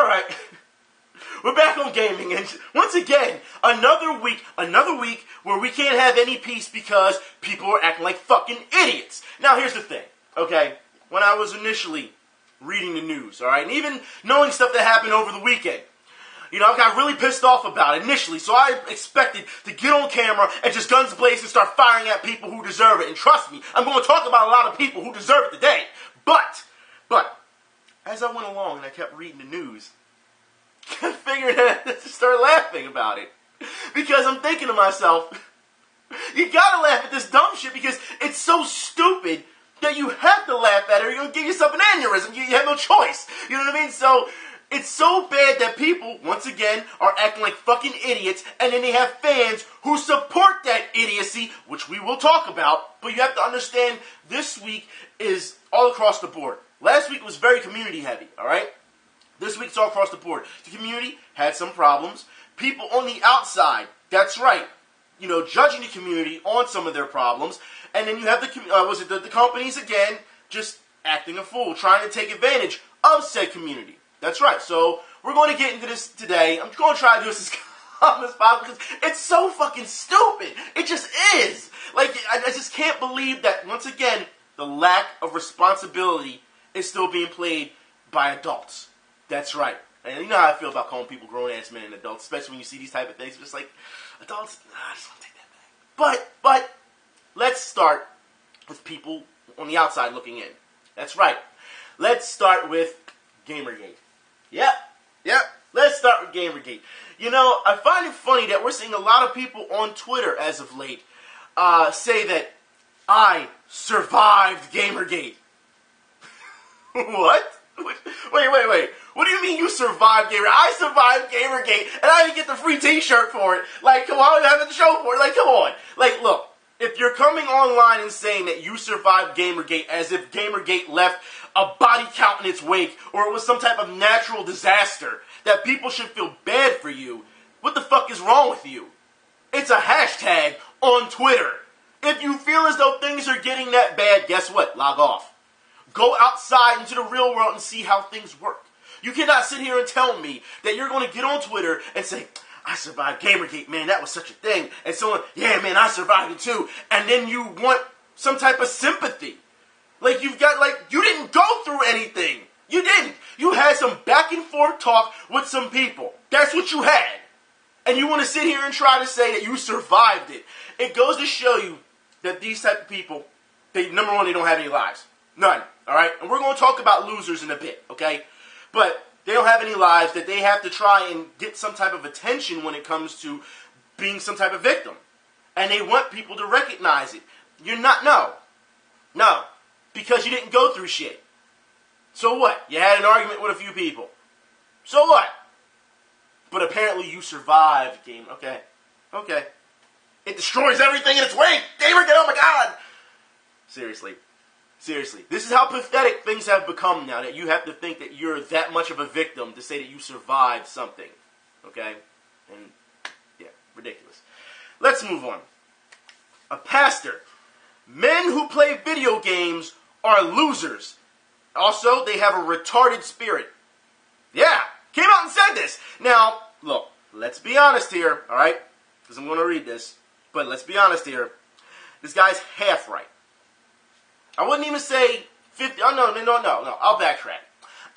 Alright, we're back on gaming, and once again, another week where we can't have any peace because people are acting like fucking idiots. Now here's the thing, okay? When I was initially reading the news, alright, and even knowing stuff that happened over the weekend, you know, I got really pissed off about it initially, so I expected to get on camera and just guns blazing start firing at people who deserve it. And trust me, I'm going to talk about a lot of people who deserve it today. But, as I went along and I kept reading the news, I figured out to start laughing about it. Because I'm thinking to myself, you gotta laugh at this dumb shit because it's so stupid that you have to laugh at it or you're going to give yourself an aneurysm. You have no choice. You know what I mean? So, it's so bad that people, once again, are acting like fucking idiots, and then they have fans who support that idiocy, which we will talk about, but you have to understand this week is all across the board. Last week was very community heavy, alright? This week it's all across the board. The community had some problems. People on the outside, that's right, you know, judging the community on some of their problems, and then you have the companies, again, just acting a fool, trying to take advantage of said community. That's right. So we're going to get into this today. I'm going to try to do this as calm as possible because it's so fucking stupid. It just is. Like, I just can't believe that, once again, the lack of responsibility is still being played by adults. That's right. And you know how I feel about calling people grown-ass men and adults, especially when you see these type of things. It's just like, adults, I just want to take that back. But, let's start with people on the outside looking in. That's right. Let's start with GamerGate. Yep. Let's start with GamerGate. You know, I find it funny that we're seeing a lot of people on Twitter as of late say that I survived GamerGate. What? Wait. What do you mean you survived GamerGate? I survived GamerGate, and I didn't get the free t-shirt for it. Like, come on, I haven't the show for it. Like, come on. Like, look. If you're coming online and saying that you survived GamerGate as if GamerGate left a body count in its wake or it was some type of natural disaster that people should feel bad for you, what the fuck is wrong with you? It's a hashtag on Twitter. If you feel as though things are getting that bad, guess what? Log off. Go outside into the real world and see how things work. You cannot sit here and tell me that you're going to get on Twitter and say, I survived GamerGate, man, that was such a thing. And someone, yeah, man, I survived it too. And then you want some type of sympathy. Like, you didn't go through anything. You didn't. You had some back and forth talk with some people. That's what you had. And you want to sit here and try to say that you survived it. It goes to show you that these type of people, number one, they don't have any lives. None. All right? And we're going to talk about losers in a bit, okay? But they don't have any lives, that they have to try and get some type of attention when it comes to being some type of victim. And they want people to recognize it. You're not, no. Because you didn't go through shit. So what? You had an argument with a few people. So what? But apparently you survived, game. Okay. It destroys everything in its wake. GamerGate, oh my god. Seriously. This is how pathetic things have become now, that you have to think that you're that much of a victim to say that you survived something. Okay? And, yeah, ridiculous. Let's move on. A pastor. Men who play video games are losers. Also, they have a retarded spirit. Yeah, came out and said this. Now, look, let's be honest here, alright? Because I'm going to read this. But let's be honest here. This guy's half right. I wouldn't even say 50. Oh, no. I'll backtrack.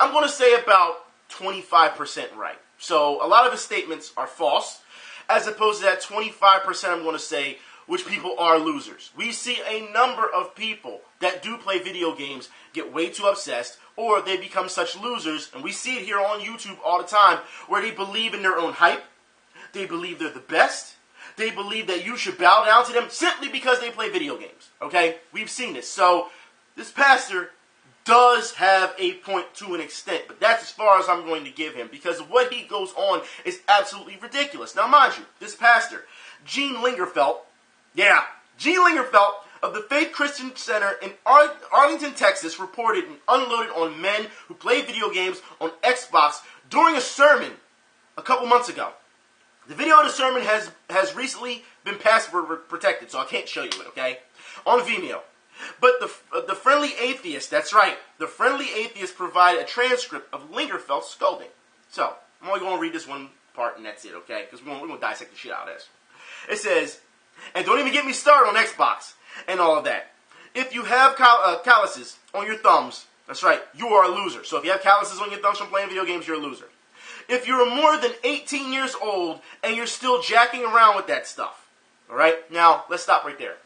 I'm going to say about 25% right. So a lot of his statements are false, as opposed to that 25% I'm going to say which people are losers. We see a number of people that do play video games get way too obsessed, or they become such losers, and we see it here on YouTube all the time, where they believe in their own hype, they believe they're the best, they believe that you should bow down to them simply because they play video games. Okay? We've seen this. So, this pastor does have a point to an extent, but that's as far as I'm going to give him, because what he goes on is absolutely ridiculous. Now, mind you, this pastor, Gene Lingerfelt of the Faith Christian Center in Arlington, Texas, reported and unloaded on men who play video games on Xbox during a sermon a couple months ago. The video of the sermon has recently been password protected, so I can't show you it, okay? On Vimeo. But the Friendly Atheist, that's right, the Friendly Atheist provided a transcript of Lingerfelt's scolding. So, I'm only going to read this one part and that's it, okay? Because we're going to dissect the shit out of this. It says, and don't even get me started on Xbox and all of that. If you have calluses on your thumbs, that's right, you are a loser. So if you have calluses on your thumbs from playing video games, you're a loser. If you're more than 18 years old and you're still jacking around with that stuff, all right? Now, let's stop right there.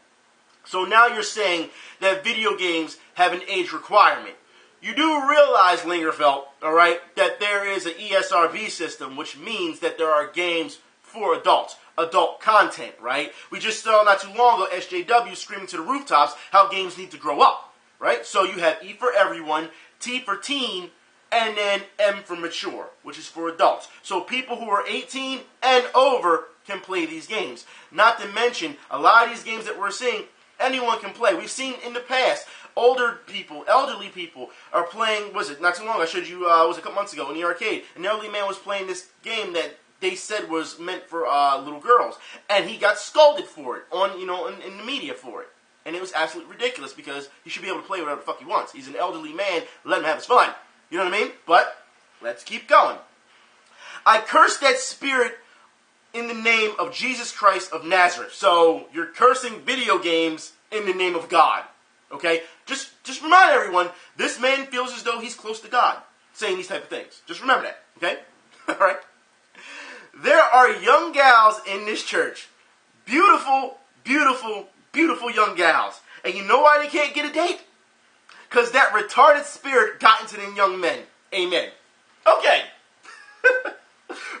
So now you're saying that video games have an age requirement. You do realize, Lingerfeld, all right, that there is an ESRB system, which means that there are games for adults, adult content, right? We just saw not too long ago SJW screaming to the rooftops how games need to grow up, right? So you have E for everyone, T for teen, and then M for mature, which is for adults. So people who are 18 and over can play these games. Not to mention, a lot of these games that we're seeing, anyone can play. We've seen in the past, older people, elderly people are playing, not too long, I showed you, was a couple months ago in the arcade. An elderly man was playing this game that they said was meant for little girls. And he got scolded for it in the media for it. And it was absolutely ridiculous because he should be able to play whatever the fuck he wants. He's an elderly man, let him have his fun. You know what I mean? But, let's keep going. I curse that spirit in the name of Jesus Christ of Nazareth. So, you're cursing video games in the name of God. Okay? Just remind everyone, this man feels as though he's close to God, saying these type of things. Just remember that. Okay? Alright? There are young gals in this church. Beautiful, beautiful, beautiful young gals. And you know why they can't get a date? Because that retarded spirit got into them young men. Amen. Okay.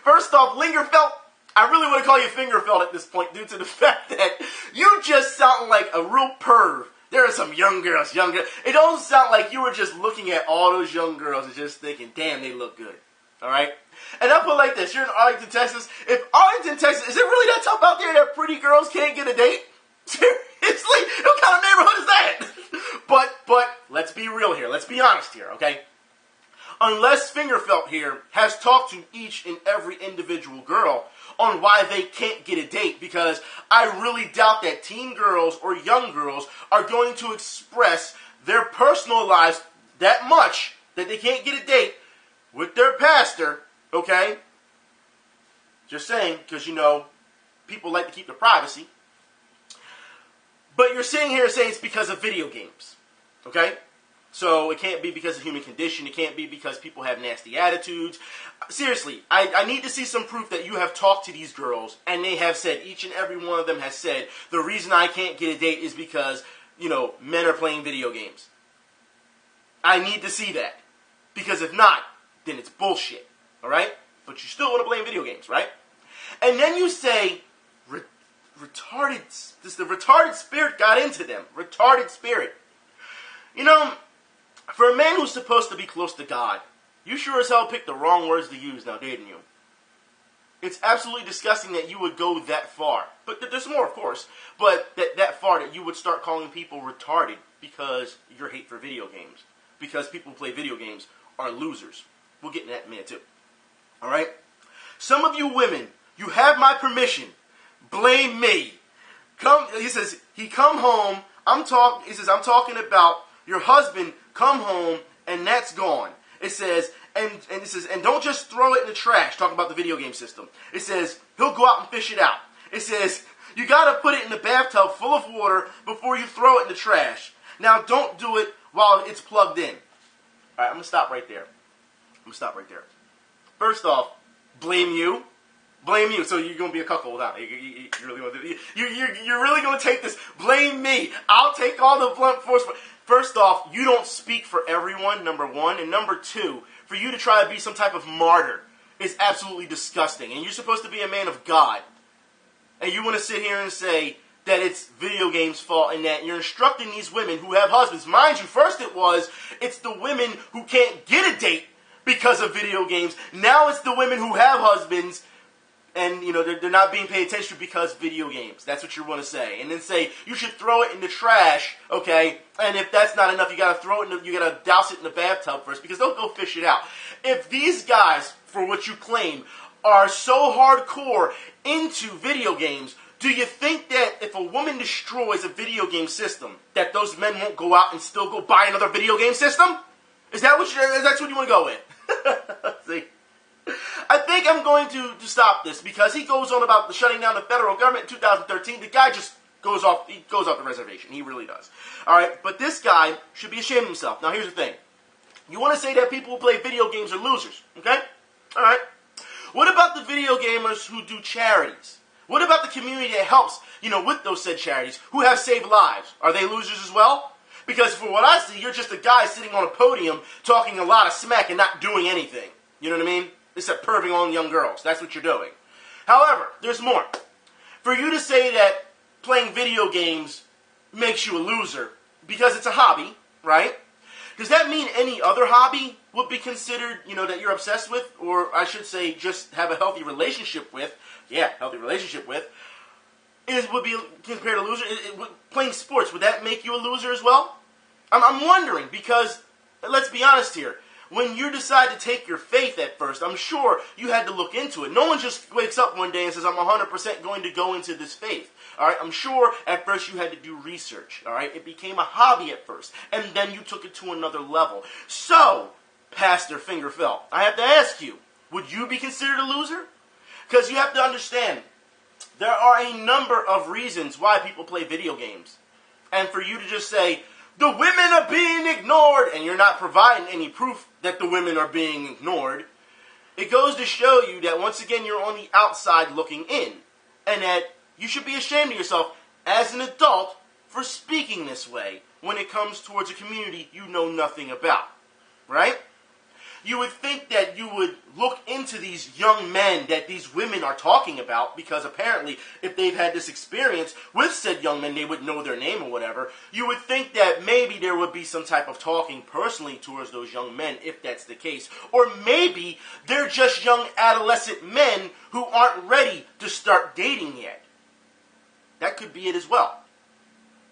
First off, Lingerfeld, I really want to call you Fingerfeld at this point due to the fact that you just sound like a real perv. There are some young girls. It don't sound like you were just looking at all those young girls and just thinking, damn, they look good. Alright? And I'll put it like this. You're in Arlington, Texas. If Arlington, Texas, is it really that tough out there that pretty girls can't get a date? Seriously? What kind of neighborhood is that? But, let's be real here. Let's be honest here, okay? Unless Fingerfelt here has talked to each and every individual girl on why they can't get a date, because I really doubt that teen girls or young girls are going to express their personal lives that much that they can't get a date with their pastor, okay? Just saying, because, people like to keep their privacy. But you're sitting here saying it's because of video games, okay? So it can't be because of human condition. It can't be because people have nasty attitudes. Seriously, I need to see some proof that you have talked to these girls and they have said, each and every one of them has said, the reason I can't get a date is because, men are playing video games. I need to see that. Because if not, then it's bullshit, all right? But you still want to play video games, right? And then you say, the retarded spirit got into them. Retarded spirit. For a man who's supposed to be close to God, you sure as hell picked the wrong words to use now, didn't you? It's absolutely disgusting that you would go that far. But there's more, of course. But that far that you would start calling people retarded because your hate for video games. Because people who play video games are losers. We'll get into that in a minute too. Alright? Some of you women, you have my permission. Blame me. He says, come home. I'm talking about your husband come home and that's gone. It says, and don't just throw it in the trash, talking about the video game system. It says, he'll go out and fish it out. It says, you gotta put it in the bathtub full of water before you throw it in the trash. Now don't do it while it's plugged in. Alright, I'm gonna stop right there. First off, blame you. Blame you. So you're gonna be a cuckold, huh? You really want to? You're really gonna take this? Blame me. I'll take all the blunt force. First off, you don't speak for everyone. Number one, and number two, for you to try to be some type of martyr is absolutely disgusting. And you're supposed to be a man of God, and you want to sit here and say that it's video games' fault and that you're instructing these women who have husbands. Mind you, first it's the women who can't get a date because of video games. Now it's the women who have husbands and, they're not being paid attention to because video games. That's what you want to say. And then say, you should throw it in the trash, okay? And if that's not enough, you gotta you gotta douse it in the bathtub first because they'll go fish it out. If these guys, for what you claim, are so hardcore into video games, do you think that if a woman destroys a video game system, that those men won't go out and still go buy another video game system? That's what you want to go with? See? think I'm going to stop this because he goes on about the shutting down the federal government in 2013. The guy just goes off the reservation. He really does. All right, but this guy should be ashamed of himself. Now, here's the thing. You want to say that people who play video games are losers, okay? All right. What about the video gamers who do charities? What about the community that helps, with those said charities, who have saved lives? Are they losers as well? Because for what I see, you're just a guy sitting on a podium talking a lot of smack and not doing anything. You know what I mean? Except perving on young girls. That's what you're doing. However, there's more. For you to say that playing video games makes you a loser because it's a hobby, right? Does that mean any other hobby would be considered, that you're obsessed with? Or I should say just have a healthy relationship with? Yeah, healthy relationship with. Would be compared to loser? Playing sports, would that make you a loser as well? I'm wondering because, let's be honest here. When you decide to take your faith at first, I'm sure you had to look into it. No one just wakes up one day and says, I'm 100% going to go into this faith. All right, I'm sure at first you had to do research. All right, it became a hobby at first, and then you took it to another level. So, Pastor Fingerfell, I have to ask you, would you be considered a loser? Because you have to understand, there are a number of reasons why people play video games. And for you to just say, the women are being ignored, and you're not providing any proof that the women are being ignored, it goes to show you that once again you're on the outside looking in, and that you should be ashamed of yourself as an adult for speaking this way when it comes towards a community you know nothing about, right? You would think that you would look into these young men that these women are talking about because apparently if they've had this experience with said young men, they would know their name or whatever. You would think that maybe there would be some type of talking personally towards those young men if that's the case. Or maybe they're just young adolescent men who aren't ready to start dating yet. That could be it as well.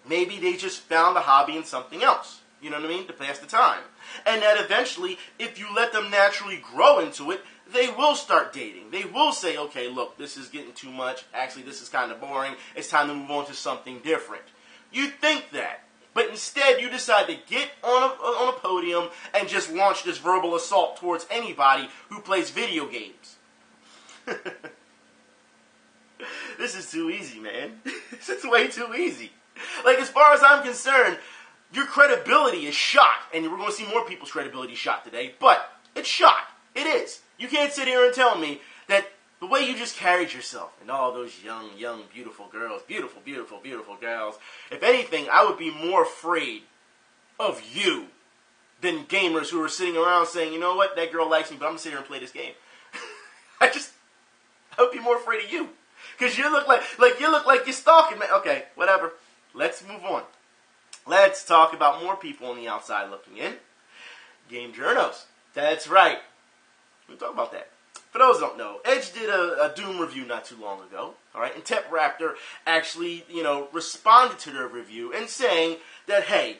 Maybe they just found a hobby in something else. You know what I mean? To pass the time. And that eventually, if you let them naturally grow into it, they will start dating. They will say, okay, look, this is getting too much. Actually, this is kind of boring. It's time to move on to something different. You think that. But instead, you decide to get on a podium and just launch this verbal assault towards anybody who plays video games. This is too easy, man. This is way too easy. Like, as far as I'm concerned, your credibility is shot, and we're going to see more people's credibility shot today, but it's shot. It is. You can't sit here and tell me that the way you just carried yourself and all those young, beautiful girls, beautiful girls, if anything, I would be more afraid of you than gamers who are sitting around saying, you know what, that girl likes me, but I'm going to sit here and play this game. I would be more afraid of you. Because you look like you're stalking, man. Okay, whatever. Let's move on. Let's talk about more people on the outside looking in. Game journos. That's right. We'll talk about that. For those who don't know, Edge did a Doom review not too long ago. All right, and Tep Raptor actually, responded to their review and saying that, hey,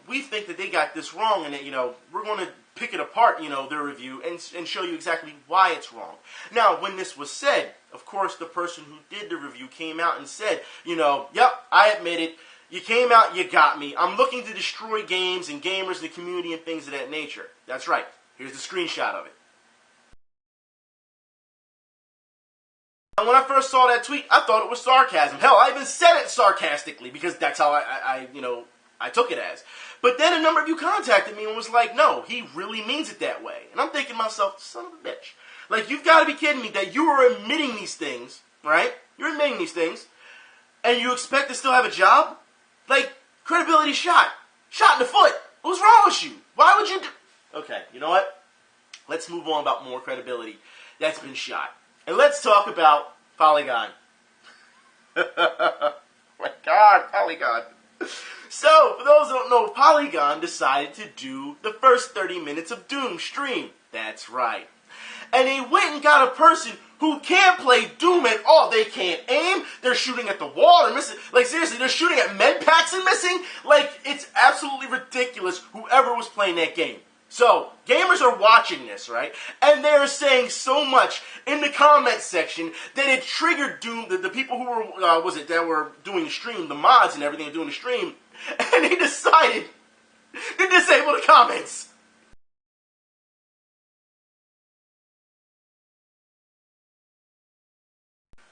we think that they got this wrong, and that, we're going to pick it apart, their review, and show you exactly why it's wrong. Now, when this was said, of course, the person who did the review came out and said, yep, I admit it. You came out, you got me. I'm looking to destroy games and gamers, the community, and things of that nature. That's right. Here's the screenshot of it. And when I first saw that tweet, I thought it was sarcasm. Hell, I even said it sarcastically because that's how I took it as. But then a number of you contacted me and was like, no, he really means it that way. And I'm thinking to myself, son of a bitch. Like, you've got to be kidding me that you are admitting these things, right? You're admitting these things, and you expect to still have a job? Like, credibility shot. Shot in the foot. What's wrong with you? Why would you do... Okay, you know what? Let's move on about more credibility that's been shot. And let's talk about Polygon. Oh my God, Polygon. So, for those who don't know, Polygon decided to do the first 30 minutes of Doom stream. That's right. And they went and got a person who can't play Doom at all. They can't aim. They're shooting at the wall. They're missing. Like, seriously, they're shooting at med packs and missing. Like, it's absolutely ridiculous whoever was playing that game. So, gamers are watching this, right? And they're saying so much in the comment section that it triggered Doom, the people who were, that were doing the stream, the mods and everything doing the stream, and they decided to disable the comments.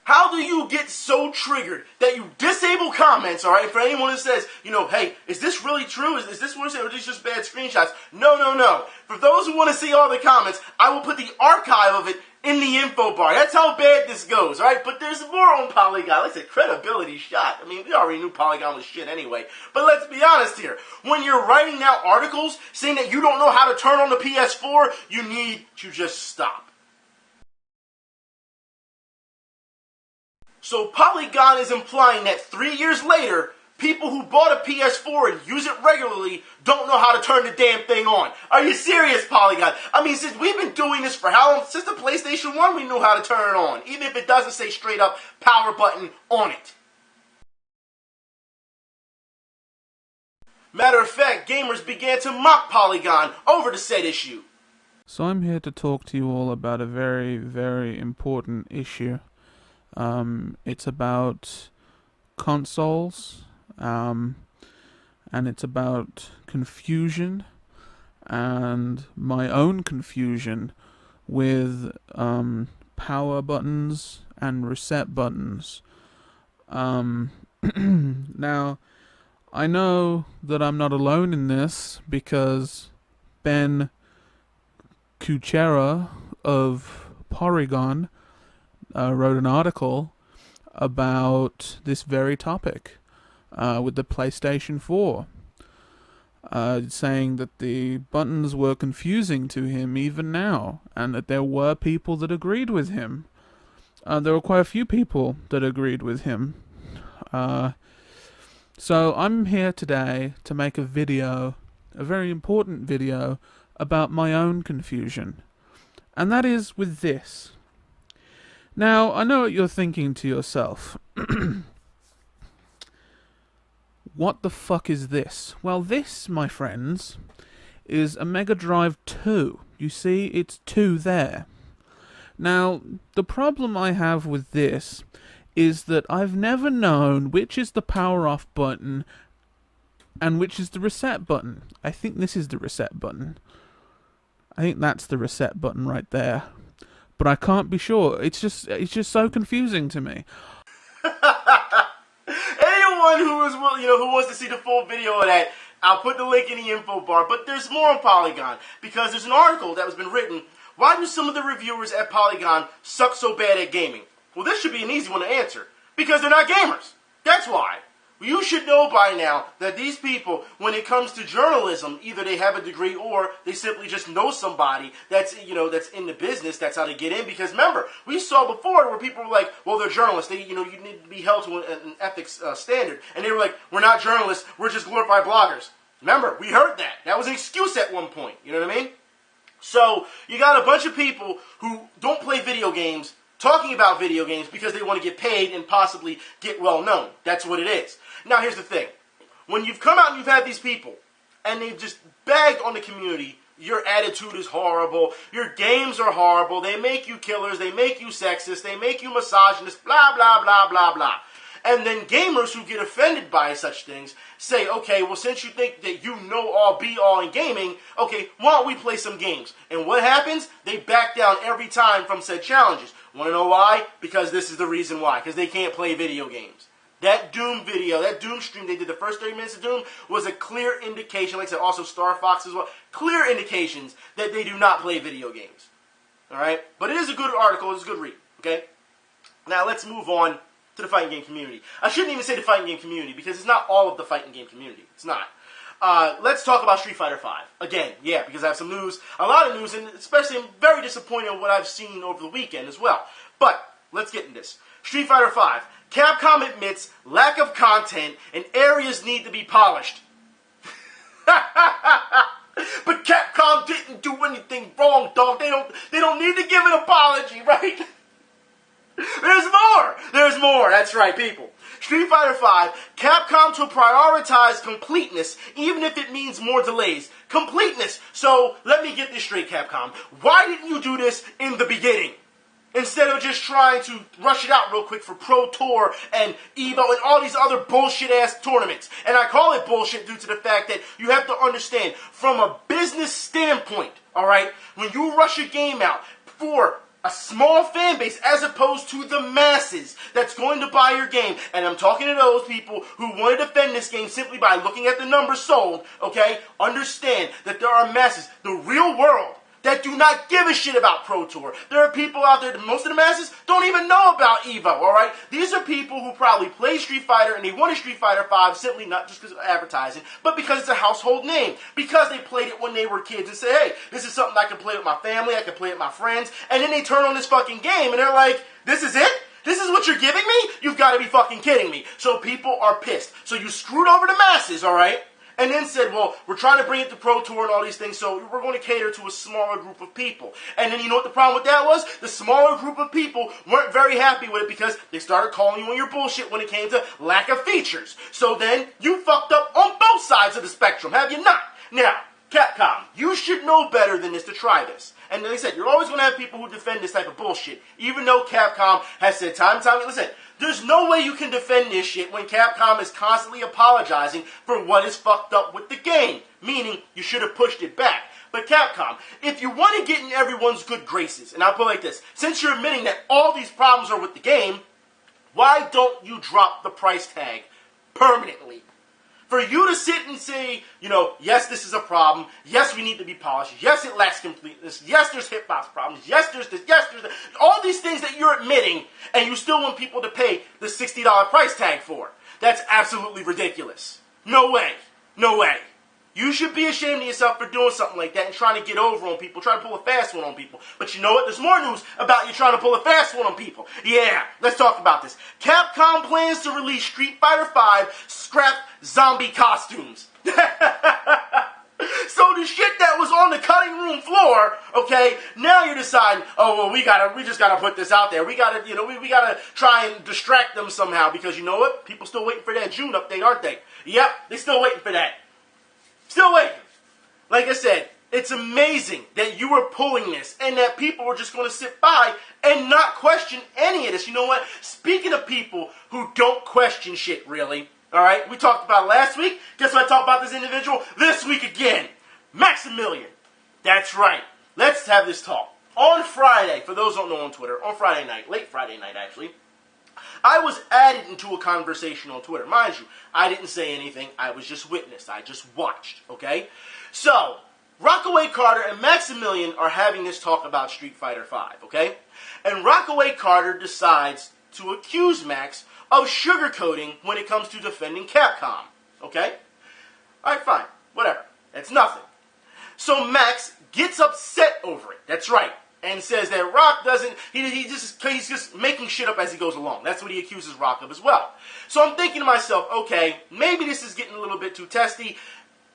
How do you get so triggered that you disable comments, alright? For anyone who says, hey, is this really true? Is this what you're saying? Or are these just bad screenshots? No. For those who want to see all the comments, I will put the archive of it in the info bar. That's how bad this goes, alright? But there's more on Polygon. Like I said, credibility shot. I mean, we already knew Polygon was shit anyway. But let's be honest here. When you're writing out articles saying that you don't know how to turn on the PS4, you need to just stop. So Polygon is implying that 3 years later, people who bought a PS4 and use it regularly don't know how to turn the damn thing on. Are you serious, Polygon? I mean, since we've been doing this for how long? Since the PlayStation 1, we knew how to turn it on. Even if it doesn't say straight up power button on it. Matter of fact, gamers began to mock Polygon over the said issue. So I'm here to talk to you all about a very, very important issue. It's about consoles, and it's about confusion, and my own confusion with power buttons and reset buttons. Now, I know that I'm not alone in this because Ben Kuchera of Polygon wrote an article about this very topic with the PlayStation 4, saying that the buttons were confusing to him even now, and that there were people that agreed with him. There were quite a few people that agreed with him. So I'm here today to make a video, a very important video, about my own confusion. And that is with this. Now, I know what you're thinking to yourself. What the fuck is this? Well, this, my friends, is a Mega Drive 2. You see, it's 2 there. Now, the problem I have with this is that I've never known which is the power off button and which is the reset button. I think this is the reset button. I think that's the reset button right there. But I can't be sure. It's just so confusing to me. Anyone who wants to see the full video of that, I'll put the link in the info bar. But there's more on Polygon because there's an article that has been written. Why do some of the reviewers at Polygon suck so bad at gaming? Well, this should be an easy one to answer. Because they're not gamers. That's why. You should know by now that these people, when it comes to journalism, either they have a degree or they simply just know somebody that's in the business. That's how they get in. Because remember, we saw before where people were like, well, they're journalists. You need to be held to an ethics standard. And they were like, we're not journalists. We're just glorified bloggers. Remember, we heard that. That was an excuse at one point. You know what I mean? So you got a bunch of people who don't play video games talking about video games because they want to get paid and possibly get well known. That's what it is. Now, here's the thing. When you've come out and you've had these people, and they've just bagged on the community, your attitude is horrible, your games are horrible, they make you killers, they make you sexist, they make you misogynist, blah, blah, blah, blah, blah. And then gamers who get offended by such things say, okay, well, since you think that you know all, be all in gaming, okay, why don't we play some games? And what happens? They back down every time from said challenges. Want to know why? Because this is the reason why. Because they can't play video games. That Doom video, that Doom stream they did the first 30 minutes of Doom was a clear indication, like I said, also Star Fox as well, clear indications that they do not play video games. Alright? But it is a good article, it's a good read. Okay? Now let's move on to the fighting game community. I shouldn't even say the fighting game community because it's not all of the fighting game community. It's not. Let's talk about Street Fighter V. Again, yeah, because I have some news, a lot of news, and especially I'm very disappointed in what I've seen over the weekend as well. But let's get into this. Street Fighter V. Capcom admits lack of content and areas need to be polished. But Capcom didn't do anything wrong, dog. They don't need to give an apology, right? There's more. That's right, people. Street Fighter V, Capcom to prioritize completeness, even if it means more delays. Completeness. So, let me get this straight, Capcom. Why didn't you do this in the beginning? Instead of just trying to rush it out real quick for Pro Tour and Evo and all these other bullshit-ass tournaments. And I call it bullshit due to the fact that you have to understand, from a business standpoint, alright, when you rush a game out for a small fan base as opposed to the masses that's going to buy your game. And I'm talking to those people who want to defend this game simply by looking at the numbers sold, okay? Understand that there are masses, the real world, that do not give a shit about Pro Tour. There are people out there, most of the masses don't even know about EVO, alright? These are people who probably play Street Fighter and they wanted Street Fighter 5 simply not just because of advertising, but because it's a household name. Because they played it when they were kids and say, hey, this is something I can play with my family, I can play with my friends, and then they turn on this fucking game and they're like, this is it? This is what you're giving me? You've got to be fucking kidding me. So people are pissed. So you screwed over the masses, alright? And then said, well, we're trying to bring it to Pro Tour and all these things, so we're going to cater to a smaller group of people. And then you know what the problem with that was? The smaller group of people weren't very happy with it because they started calling you on your bullshit when it came to lack of features. So then you fucked up on both sides of the spectrum, have you not? Now, Capcom, you should know better than this to try this. And like I said, you're always going to have people who defend this type of bullshit, even though Capcom has said time and time again, listen, there's no way you can defend this shit when Capcom is constantly apologizing for what is fucked up with the game. Meaning, you should have pushed it back. But Capcom, if you want to get in everyone's good graces, and I'll put it like this, since you're admitting that all these problems are with the game, why don't you drop the price tag permanently? For you to sit and say, you know, yes, this is a problem. Yes, we need to be polished. Yes, it lacks completeness. Yes, there's hitbox problems. Yes, there's this. Yes, there's that. All these things that you're admitting, and you still want people to pay the $60 price tag for. That's absolutely ridiculous. No way. No way. You should be ashamed of yourself for doing something like that and trying to get over on people, trying to pull a fast one on people. But you know what? There's more news about you trying to pull a fast one on people. Yeah, let's talk about this. Capcom plans to release Street Fighter V scrapped zombie costumes. So the shit that was on the cutting room floor, okay, now you're deciding, oh, well, we just gotta put this out there. We gotta, you know, we gotta try and distract them somehow because you know what? People still waiting for that June update, aren't they? Yep, they still waiting for that. Still waiting. Like I said, it's amazing that you were pulling this and that people were just going to sit by and not question any of this. You know what? Speaking of people who don't question shit, really, all right? We talked about it last week. Guess what I talked about this individual? This week again. Maximilian. That's right. Let's have this talk. On Friday, for those who don't know on Twitter, on Friday night, late Friday night actually, I was added into a conversation on Twitter. Mind you, I didn't say anything. I was just witness. I just watched, okay? So, Rockaway Carter and Maximilian are having this talk about Street Fighter V, okay? And Rockaway Carter decides to accuse Max of sugarcoating when it comes to defending Capcom, okay? All right, fine. Whatever. That's nothing. So Max gets upset over it. That's right. And says that Rock doesn't, he's just making shit up as he goes along. That's what he accuses Rock of as well. So I'm thinking to myself, okay, maybe this is getting a little bit too testy.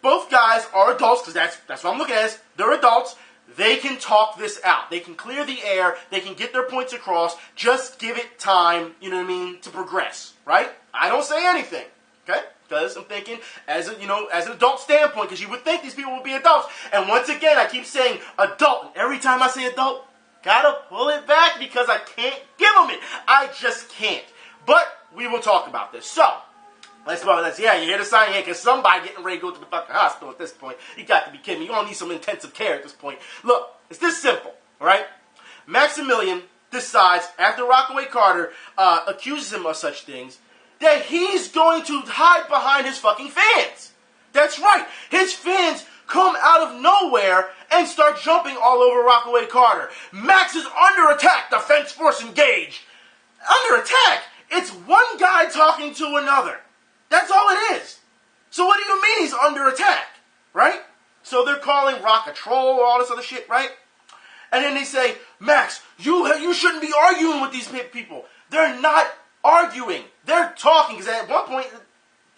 Both guys are adults, because that's what I'm looking at. They're adults. They can talk this out. They can clear the air. They can get their points across. Just give it time, you know what I mean, to progress, right? I don't say anything, okay? Because I'm thinking, as an adult standpoint, because you would think these people would be adults. And once again, I keep saying adult. And every time I say adult, gotta pull it back because I can't give them it. I just can't. But we will talk about this. So, let's talk about this. Yeah, you hear the sign here, because somebody getting ready to go to the fucking hospital at this point. You got to be kidding me. You don't need some intensive care at this point. Look, it's this simple, all right? Maximilian decides, after Rockaway Carter accuses him of such things, that he's going to hide behind his fucking fans. That's right. His fans come out of nowhere and start jumping all over Rockaway Carter. Max is under attack. Defense force engaged. Under attack? It's one guy talking to another. That's all it is. So what do you mean he's under attack? Right? So they're calling Rock a troll or all this other shit, right? And then they say, Max, you shouldn't be arguing with these people. They're not arguing. They're talking, because at one point,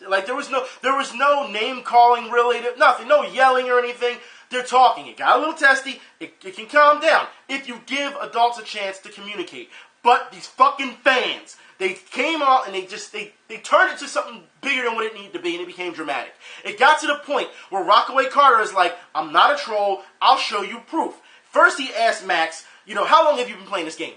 like, there was no name calling really, nothing, no yelling or anything. They're talking. It got a little testy. It can calm down if you give adults a chance to communicate. But these fucking fans, they came out and they turned it into something bigger than what it needed to be, and it became dramatic. It got to the point where Rockaway Carter is like, I'm not a troll. I'll show you proof. First, he asked Max, how long have you been playing this game?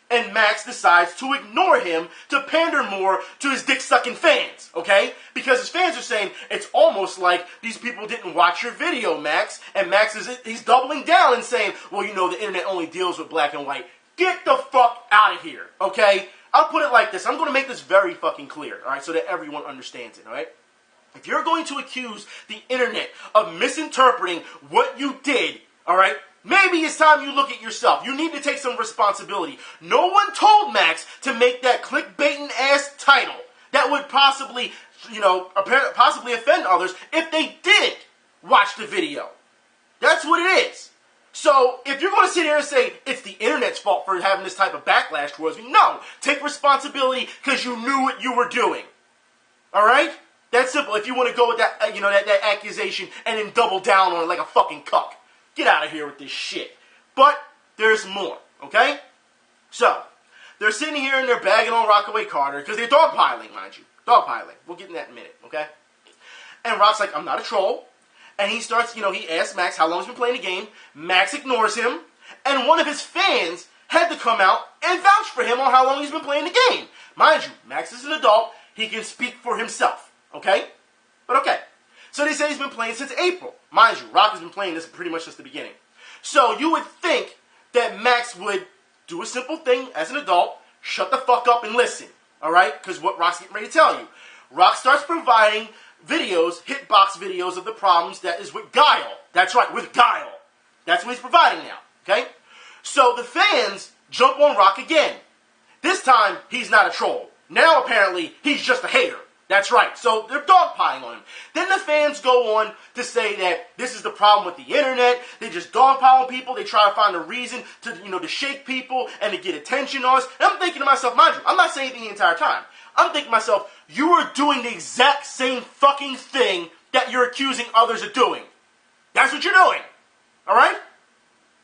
And Max decides to ignore him to pander more to his dick-sucking fans, okay? Because his fans are saying, it's almost like these people didn't watch your video, Max. And Max he's doubling down and saying, well, the internet only deals with black and white. Get the fuck out of here, okay? I'll put it like this. I'm going to make this very fucking clear, all right, so that everyone understands it, all right? If you're going to accuse the internet of misinterpreting what you did, all right, maybe it's time you look at yourself. You need to take some responsibility. No one told Max to make that clickbaiting ass title that would possibly, possibly offend others if they didn't watch the video. That's what it is. So, if you're going to sit here and say it's the internet's fault for having this type of backlash towards me, no. Take responsibility because you knew what you were doing. Alright? That's simple. If you want to go with that, that accusation and then double down on it like a fucking cuck. Get out of here with this shit. But, there's more. Okay? So, they're sitting here and they're bagging on Rockaway Carter because they're dogpiling, mind you. Dogpiling. We'll get in that in a minute, okay? And Rock's like, I'm not a troll. And he starts, he asks Max how long he's been playing the game. Max ignores him. And one of his fans had to come out and vouch for him on how long he's been playing the game. Mind you, Max is an adult. He can speak for himself. Okay? But okay. So they say he's been playing since April. Mind you, Rock has been playing this pretty much since the beginning. So you would think that Max would do a simple thing as an adult. Shut the fuck up and listen. Alright? Because what Rock's getting ready to tell you. Rock starts providing videos, hitbox videos of the problems that is with Guile. That's right, with Guile. That's what he's providing now, okay? So the fans jump on Rock again. This time, he's not a troll. Now, apparently, he's just a hater. That's right, so they're dogpiling on him. Then the fans go on to say that this is the problem with the internet. They just dogpile on people. They try to find a reason to, to shake people and to get attention on us. And I'm thinking to myself, mind you, I'm not saying anything the entire time. I'm thinking to myself, you are doing the exact same fucking thing that you're accusing others of doing. That's what you're doing. Alright?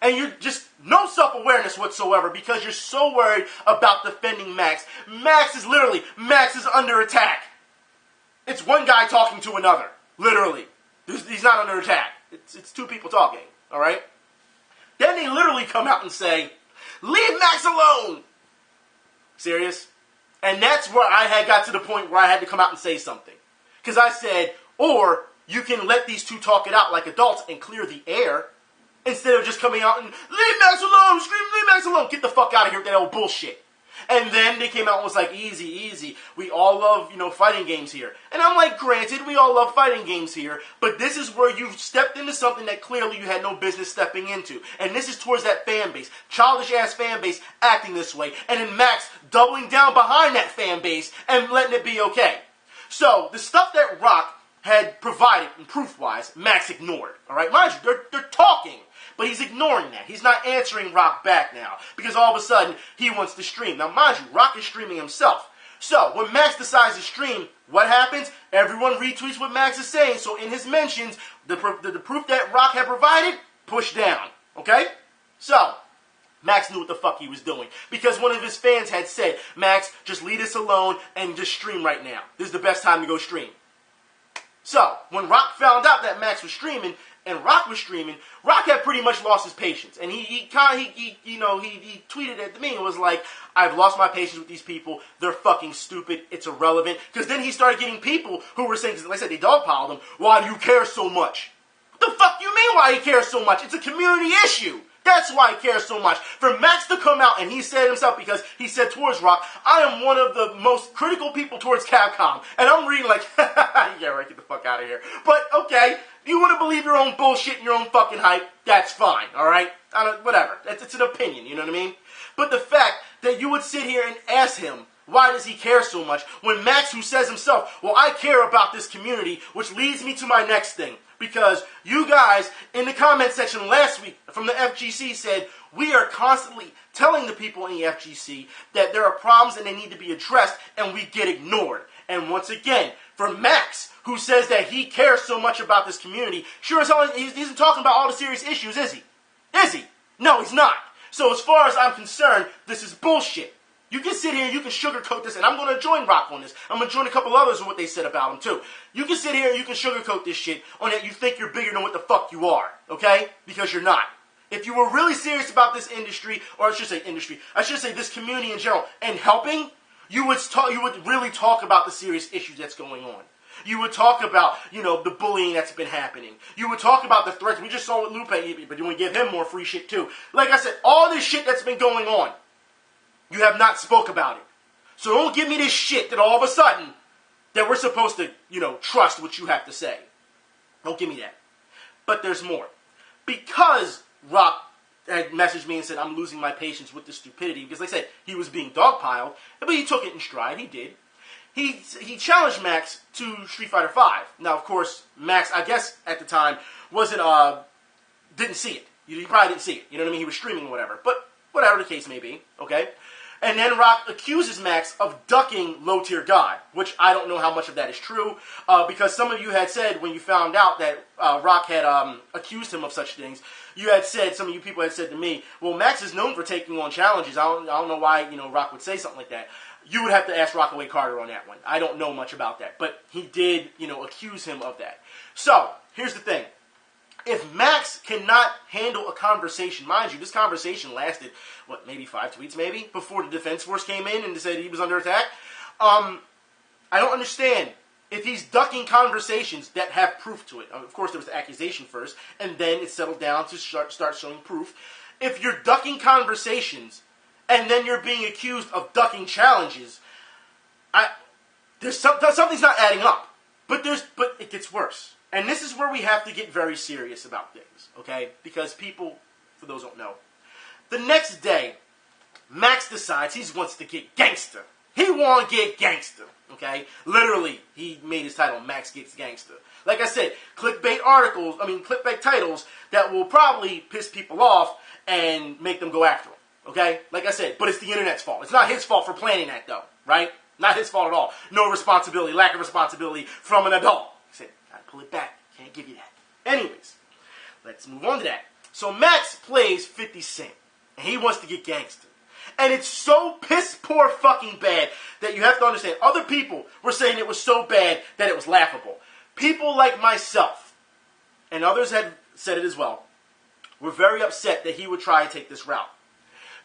And you're just no self-awareness whatsoever because you're so worried about defending Max. Max is under attack. It's one guy talking to another. Literally. He's not under attack. It's two people talking. Alright? Then they literally come out and say, leave Max alone! Serious? And that's where I had got to the point where I had to come out and say something. Because I said, or you can let these two talk it out like adults and clear the air, instead of just coming out and, leave Max alone, scream, leave Max alone, get the fuck out of here with that old bullshit. And then they came out and was like, easy, easy, we all love, fighting games here. And I'm like, granted, we all love fighting games here, but this is where you've stepped into something that clearly you had no business stepping into. And this is towards that fan base, childish-ass fan base acting this way, and then Max doubling down behind that fan base and letting it be okay. So, the stuff that Rock had provided, and proof-wise, Max ignored. Alright, mind you, they're talking. But he's ignoring that. He's not answering Rock back now. Because all of a sudden, he wants to stream. Now, mind you, Rock is streaming himself. So, when Max decides to stream, what happens? Everyone retweets what Max is saying. So, in his mentions, the proof that Rock had provided, pushed down. Okay? So, Max knew what the fuck he was doing. Because one of his fans had said, Max, just leave us alone and just stream right now. This is the best time to go stream. So, when Rock found out that Max was streaming, and Rock was streaming, Rock had pretty much lost his patience. And he tweeted at me and was like, I've lost my patience with these people. They're fucking stupid. It's irrelevant. Because then he started getting people who were saying, like I said, they dogpiled him. Why do you care so much? What the fuck do you mean why he cares so much? It's a community issue. That's why he cares so much. For Max to come out, and he said himself, because he said towards Rock, I am one of the most critical people towards Capcom. And I'm reading like, yeah, right, get the fuck out of here. But, okay, you want to believe your own bullshit and your own fucking hype, that's fine, alright? Whatever. It's an opinion, you know what I mean? But the fact that you would sit here and ask him, why does he care so much? When Max, who says himself, well, I care about this community, which leads me to my next thing. Because you guys, in the comment section last week from the FGC said, we are constantly telling the people in the FGC that there are problems and they need to be addressed, and we get ignored. And once again, for Max, who says that he cares so much about this community, sure as hell, he isn't talking about all the serious issues, is he? Is he? No, he's not. So as far as I'm concerned, this is bullshit. You can sit here and you can sugarcoat this, and I'm going to join Rock on this. I'm going to join a couple others on what they said about him, too. You can sit here and you can sugarcoat this shit on that you think you're bigger than what the fuck you are, okay? Because you're not. If you were really serious about this industry, or I should say this community in general, and helping, you would really talk about the serious issues that's going on. You would talk about, the bullying that's been happening. You would talk about the threats. We just saw with Lupe, but you want to give him more free shit, too. Like I said, all this shit that's been going on. You have not spoke about it. So don't give me this shit that all of a sudden that we're supposed to, trust what you have to say. Don't give me that. But there's more. Because Rock had messaged me and said, I'm losing my patience with the stupidity, because like I said, he was being dogpiled, but he took it in stride. He did. He challenged Max to Street Fighter V. Now, of course, Max, I guess at the time, didn't see it. He probably didn't see it. You know what I mean? He was streaming or whatever. But whatever the case may be, okay? And then Rock accuses Max of ducking low-tier God, which I don't know how much of that is true, because some of you had said when you found out that Rock had accused him of such things, some of you people had said to me, well, Max is known for taking on challenges. I don't know why, Rock would say something like that. You would have to ask Rockaway Carter on that one. I don't know much about that, but he did, accuse him of that. So, here's the thing. If Max cannot handle a conversation, mind you, this conversation lasted, maybe 5 tweets, maybe, before the defense force came in and said he was under attack. I don't understand. If he's ducking conversations that have proof to it, of course there was the accusation first, and then it settled down to start showing proof. If you're ducking conversations, and then you're being accused of ducking challenges, something's not adding up. But it gets worse. And this is where we have to get very serious about things, okay? Because people, for those who don't know, the next day, Max decides he wants to get gangster. He want to get gangster, okay? Literally, he made his title, Max Gets Gangster. Like I said, clickbait titles that will probably piss people off and make them go after him, okay? Like I said, but it's the internet's fault. It's not his fault for planning that, though, right? Not his fault at all. No responsibility, lack of responsibility from an adult. Pull it back. Can't give you that. Anyways, let's move on to that. So Max plays 50 Cent, and he wants to get gangster. And it's so piss poor fucking bad that you have to understand, other people were saying it was so bad that it was laughable. People like myself, and others had said it as well, were very upset that he would try and take this route.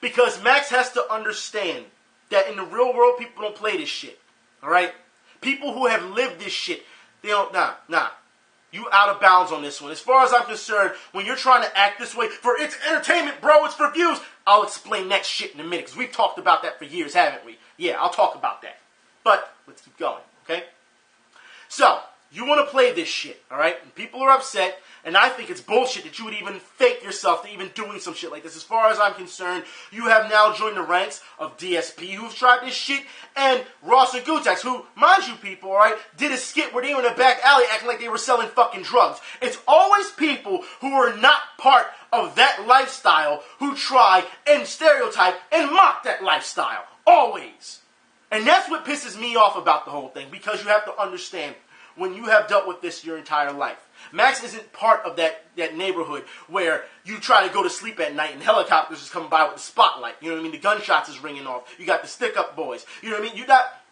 Because Max has to understand that in the real world, people don't play this shit. Alright? People who have lived this shit, they don't, nah. You out of bounds on this one. As far as I'm concerned, when you're trying to act this way, for it's entertainment, bro, it's for views, I'll explain that shit in a minute, because we've talked about that for years, haven't we? Yeah, I'll talk about that. But, let's keep going, okay? So, you want to play this shit, alright? And people are upset, and I think it's bullshit that you would even fake yourself to even doing some shit like this. As far as I'm concerned, you have now joined the ranks of DSP, who've tried this shit, and Ross and Gutex, who, mind you people, alright, did a skit where they were in the back alley acting like they were selling fucking drugs. It's always people who are not part of that lifestyle who try and stereotype and mock that lifestyle. Always. And that's what pisses me off about the whole thing, because you have to understand, when you have dealt with this your entire life, Max isn't part of that neighborhood where you try to go to sleep at night and helicopters is coming by with the spotlight. You know what I mean? The gunshots is ringing off. You got the stick-up boys. You know what I mean?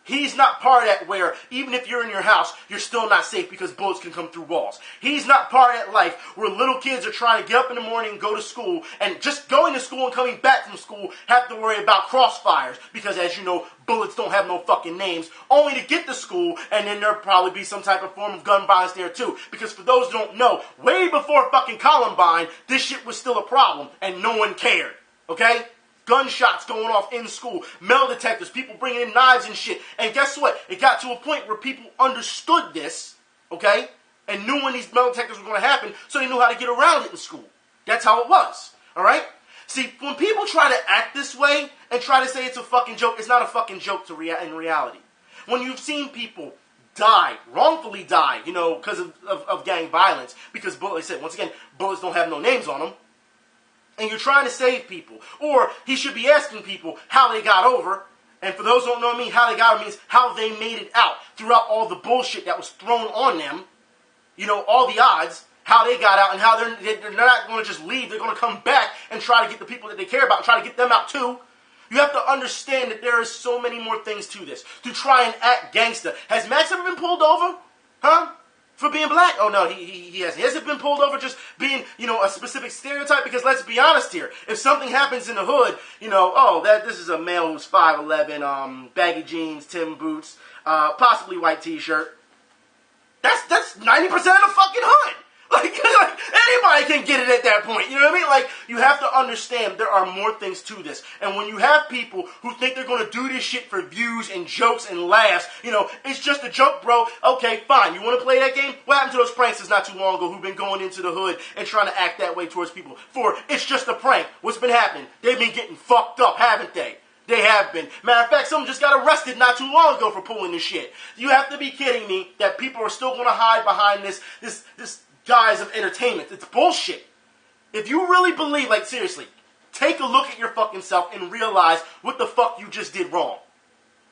He's not part of that where, even if you're in your house, you're still not safe because bullets can come through walls. He's not part of that life where little kids are trying to get up in the morning and go to school, and just going to school and coming back from school have to worry about crossfires because, as you know, bullets don't have no fucking names, only to get to school, and then there'll probably be some type of form of gun violence there too. Because for those who don't know, way before fucking Columbine, this shit was still a problem, and no one cared. Okay? Gunshots going off in school, metal detectors, people bringing in knives and shit. And guess what? It got to a point where people understood this, okay, and knew when these metal detectors were going to happen, so they knew how to get around it in school. That's how it was, all right? See, when people try to act this way and try to say it's a fucking joke, it's not a fucking joke in reality. When you've seen people die, wrongfully die, because of gang violence, because, like I said, once again, bullets don't have no names on them, and you're trying to save people. Or he should be asking people how they got over. And for those who don't know what I mean, how they got over means how they made it out throughout all the bullshit that was thrown on them. All the odds, how they got out, and how they're not going to just leave. They're going to come back and try to get the people that they care about, and try to get them out too. You have to understand that there is so many more things to this. To try and act gangster. Has Max ever been pulled over? Huh? For being black? Oh, no, he hasn't. He hasn't been pulled over just being, a specific stereotype, because let's be honest here. If something happens in the hood, this is a male who's 5'11", baggy jeans, Tim boots, possibly white t-shirt. That's 90% of the fucking hood. Like anybody can get it at that point. You know what I mean? Like, you have to understand there are more things to this. And when you have people who think they're going to do this shit for views and jokes and laughs, you know, it's just a joke, bro. Okay, fine. You want to play that game? What happened to those pranksters not too long ago who've been going into the hood and trying to act that way towards people? For it's just a prank. What's been happening? They've been getting fucked up, haven't they? They have been. Matter of fact, someone just got arrested not too long ago for pulling this shit. You have to be kidding me that people are still going to hide behind this guise of entertainment. It's bullshit. If you really believe, like, seriously, take a look at your fucking self and realize what the fuck you just did wrong.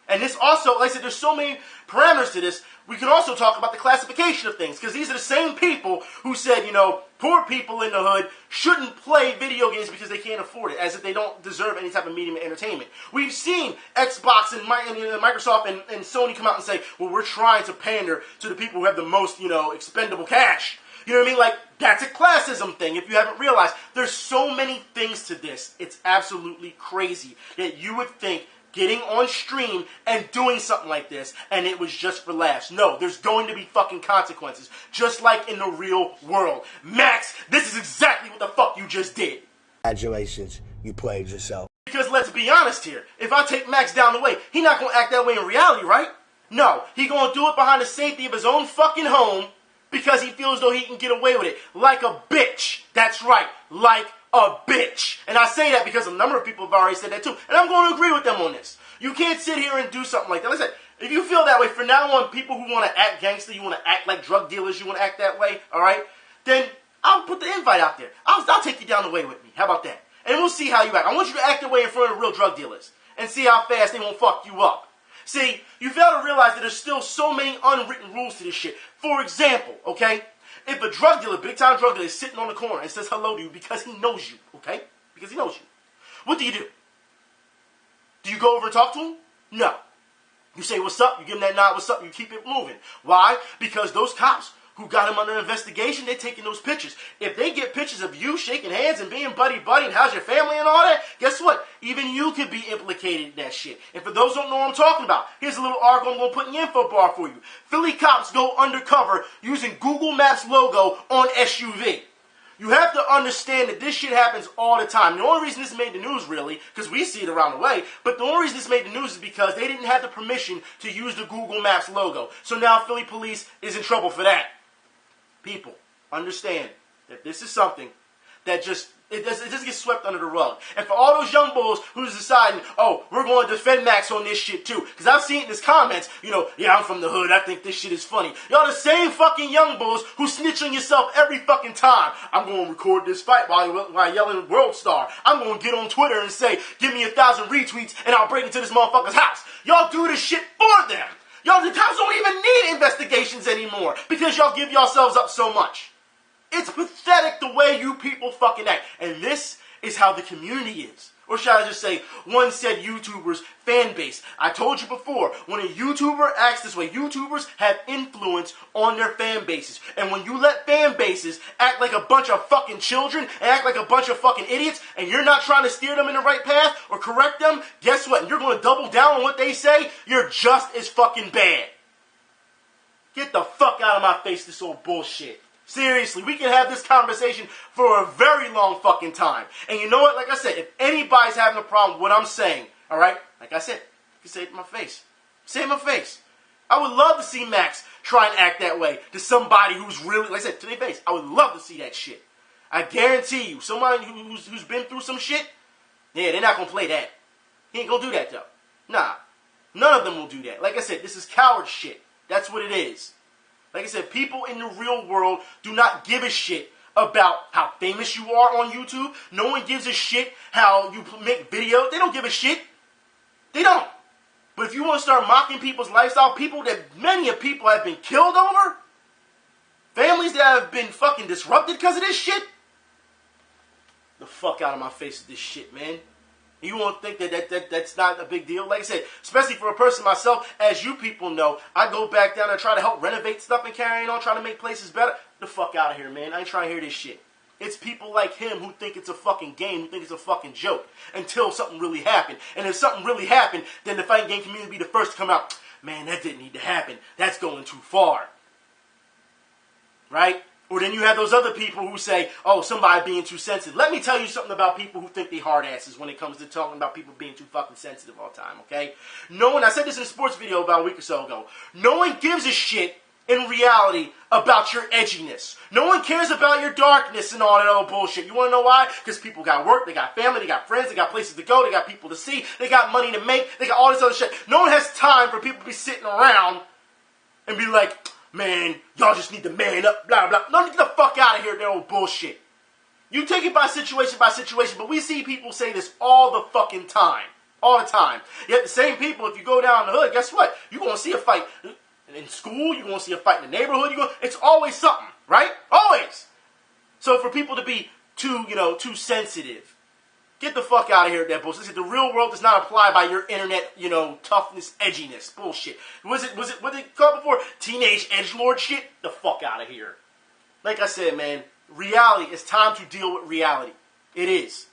And this also, like I said, there's so many parameters to this. We can also talk about the classification of things, because these are the same people who said, you know, poor people in the hood shouldn't play video games because they can't afford it, as if they don't deserve any type of medium of entertainment. We've seen Xbox and Microsoft and Sony come out and say, well, we're trying to pander to the people who have the most, you know, expendable cash. You know what I mean? Like, that's a classism thing, if you haven't realized. There's so many things to this. It's absolutely crazy that you would think getting on stream and doing something like this, and it was just for laughs. No, there's going to be fucking consequences, just like in the real world. Max, this is exactly what the fuck you just did. Congratulations, you played yourself. Because let's be honest here, if I take Max down the way, he not gonna act that way in reality, right? No, he gonna do it behind the safety of his own fucking home, because he feels as though he can get away with it. Like a bitch. That's right. Like a bitch. And I say that because a number of people have already said that too. And I'm going to agree with them on this. You can't sit here and do something like that. Like I said, if you feel that way, from now on, people who want to act gangster, you want to act like drug dealers, you want to act that way, all right? Then I'll put the invite out there. I'll take you down the way with me. How about that? And we'll see how you act. I want you to act the way in front of real drug dealers and see how fast they won't fuck you up. See, you fail to realize that there's still so many unwritten rules to this shit. For example, okay, if a drug dealer, big-time drug dealer, is sitting on the corner and says hello to you because he knows you, okay? Because he knows you. What do? Do you go over and talk to him? No. You say, what's up? You give him that nod, what's up? You keep it moving. Why? Because those cops who got him under investigation, they're taking those pictures. If they get pictures of you shaking hands and being buddy-buddy and how's your family and all that, guess what? Even you could be implicated in that shit. And for those who don't know what I'm talking about, here's a little article I'm going to put in the info bar for you. Philly cops go undercover using Google Maps logo on SUV. You have to understand that this shit happens all the time. The only reason this made the news, really, because we see it around the way, but the only reason this made the news is because they didn't have the permission to use the Google Maps logo. So now Philly police is in trouble for that. People, understand that this is something that just gets swept under the rug. And for all those young bulls who's deciding, oh, we're going to defend Max on this shit too. Because I've seen in his comments, you know, yeah, I'm from the hood, I think this shit is funny. Y'all the same fucking young bulls who snitch on yourself every fucking time. I'm going to record this fight while yelling World Star. I'm going to get on Twitter and say, give me 1,000 retweets and I'll break into this motherfucker's house. Y'all do this shit for them. Y'all, the cops don't even need investigations anymore because y'all give yourselves up so much. It's pathetic the way you people fucking act. And this is how the community is. Or shall I just say, one said YouTubers fan base. I told you before, when a YouTuber acts this way, YouTubers have influence on their fan bases. And when you let fan bases act like a bunch of fucking children and act like a bunch of fucking idiots, and you're not trying to steer them in the right path or correct them, guess what? And you're going to double down on what they say, you're just as fucking bad. Get the fuck out of my face, this old bullshit. Seriously, we can have this conversation for a very long fucking time. And you know what? Like I said, if anybody's having a problem with what I'm saying, all right? Like I said, you can say it to my face. Say it in my face. I would love to see Max try and act that way to somebody who's really, like I said, to their face. I would love to see that shit. I guarantee you, somebody who's been through some shit, yeah, they're not going to play that. He ain't going to do that, though. Nah. None of them will do that. Like I said, this is coward shit. That's what it is. Like I said, people in the real world do not give a shit about how famous you are on YouTube. No one gives a shit how you make videos. They don't give a shit. They don't. But if you want to start mocking people's lifestyle, people that many of people have been killed over, families that have been fucking disrupted because of this shit, the fuck out of my face with this shit, man. You won't think that's not a big deal. Like I said, especially for a person myself, as you people know, I go back down and try to help renovate stuff and carry on, trying to make places better. The fuck out of here, man. I ain't trying to hear this shit. It's people like him who think it's a fucking game, who think it's a fucking joke, until something really happened. And if something really happened, then the fighting game community will be the first to come out. Man, that didn't need to happen. That's going too far. Right? Or then you have those other people who say, oh, somebody being too sensitive. Let me tell you something about people who think they hard asses when it comes to talking about people being too fucking sensitive all the time, okay? No one, I said this in a sports video about a week or so ago, no one gives a shit in reality about your edginess. No one cares about your darkness and all that old bullshit. You want to know why? Because people got work, they got family, they got friends, they got places to go, they got people to see, they got money to make, they got all this other shit. No one has time for people to be sitting around and be like, man, y'all just need to man up, blah, blah. No, get the fuck out of here, that old bullshit. You take it by situation, but we see people say this all the fucking time. All the time. Yet the same people, if you go down the hood, guess what? You're going to see a fight in school, you're going to see a fight in the neighborhood, it's always something, right? Always. So for people to be too sensitive, get the fuck out of here with that bullshit. The real world does not apply by your internet, toughness, edginess, bullshit. Was it what they called before? Teenage edgelord shit? The fuck out of here. Like I said, man, reality, it's time to deal with reality. It is.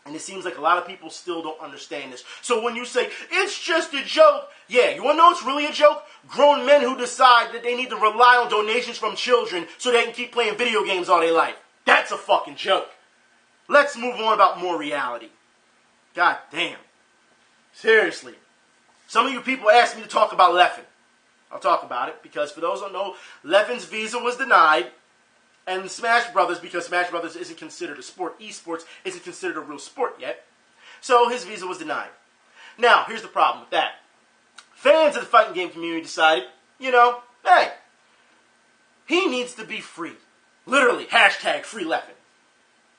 And it seems like a lot of people still don't understand this. So when you say, it's just a joke, yeah, you want to know what's really a joke? Grown men who decide that they need to rely on donations from children so they can keep playing video games all their life. That's a fucking joke. Let's move on about more reality. God damn. Seriously. Some of you people asked me to talk about Leffen. I'll talk about it because for those who don't know, Leffen's visa was denied. And Smash Brothers, because Smash Brothers isn't considered a sport, esports isn't considered a real sport yet. So his visa was denied. Now, here's the problem with that. Fans of the fighting game community decided, hey, he needs to be free. Literally, hashtag free Leffen.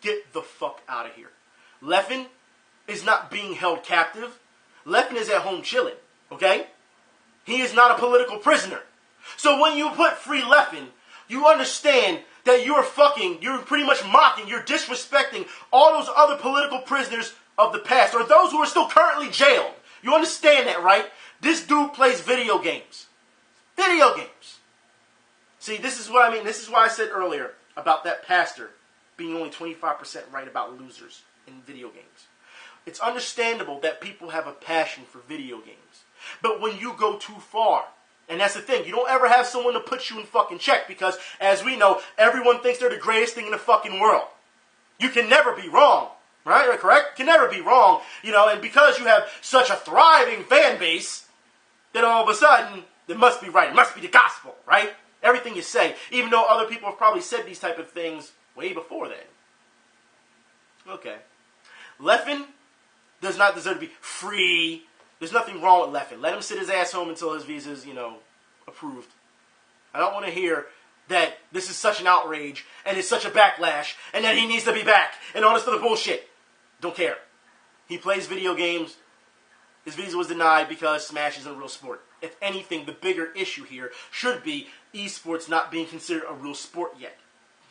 Get the fuck out of here. Leffen is not being held captive. Leffen is at home chilling, okay? He is not a political prisoner. So when you put free Leffen, you understand that you're pretty much mocking, you're disrespecting all those other political prisoners of the past, or those who are still currently jailed. You understand that, right? This dude plays video games. Video games. See, this is what I mean. This is why I said earlier about that pastor being only 25% right about losers in video games. It's understandable that people have a passion for video games. But when you go too far, and that's the thing, you don't ever have someone to put you in fucking check because, as we know, everyone thinks they're the greatest thing in the fucking world. You can never be wrong, right? Correct? You can never be wrong, and because you have such a thriving fan base, then all of a sudden, it must be right. It must be the gospel, right? Everything you say, even though other people have probably said these type of things way before then. Okay. Leffen does not deserve to be free. There's nothing wrong with Leffen. Let him sit his ass home until his visa's, approved. I don't want to hear that this is such an outrage and it's such a backlash and that he needs to be back and all this other bullshit. Don't care. He plays video games. His visa was denied because Smash isn't a real sport. If anything, the bigger issue here should be esports not being considered a real sport yet.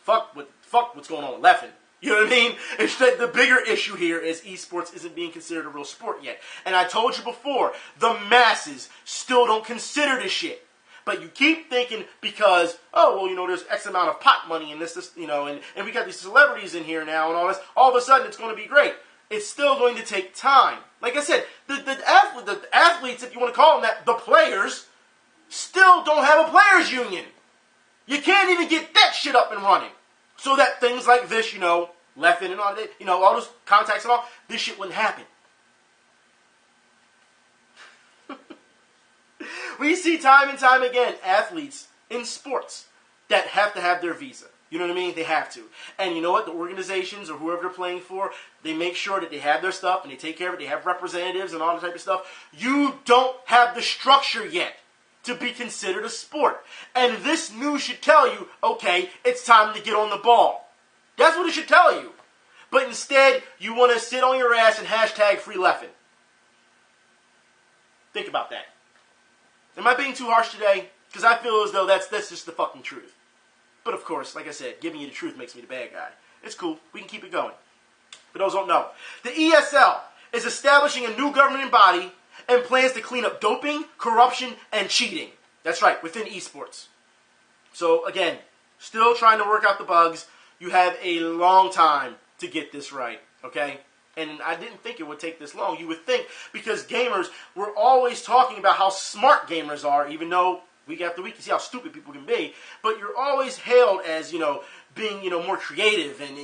Fuck what's going on with Leffen. You know what I mean? It's that the bigger issue here is esports isn't being considered a real sport yet. And I told you before, the masses still don't consider this shit. But you keep thinking because, there's X amount of pot money and this, and we got these celebrities in here now and all this, all of a sudden it's going to be great. It's still going to take time. Like I said, the athletes, if you want to call them that, the players, still don't have a players union. You can't even get that shit up and running. So that things like this, Leffen and all that, all those contacts and all, this shit wouldn't happen. We see time and time again athletes in sports that have to have their visa. You know what I mean? They have to. And you know what? The organizations or whoever they're playing for, they make sure that they have their stuff and they take care of it. They have representatives and all that type of stuff. You don't have the structure yet to be considered a sport. And this news should tell you, okay, it's time to get on the ball. That's what it should tell you. But instead, you want to sit on your ass and hashtag free Leffen. Think about that. Am I being too harsh today? Because I feel as though that's just the fucking truth. But of course, like I said, giving you the truth makes me the bad guy. It's cool. We can keep it going. For those who don't know, the ESL is establishing a new governing body and plans to clean up doping, corruption, and cheating. That's right, within esports. So again, still trying to work out the bugs. You have a long time to get this right, okay? And I didn't think it would take this long. You would think, because gamers, we're always talking about how smart gamers are, even though week after week. You see how stupid people can be, but you're always hailed as, being, more creative and,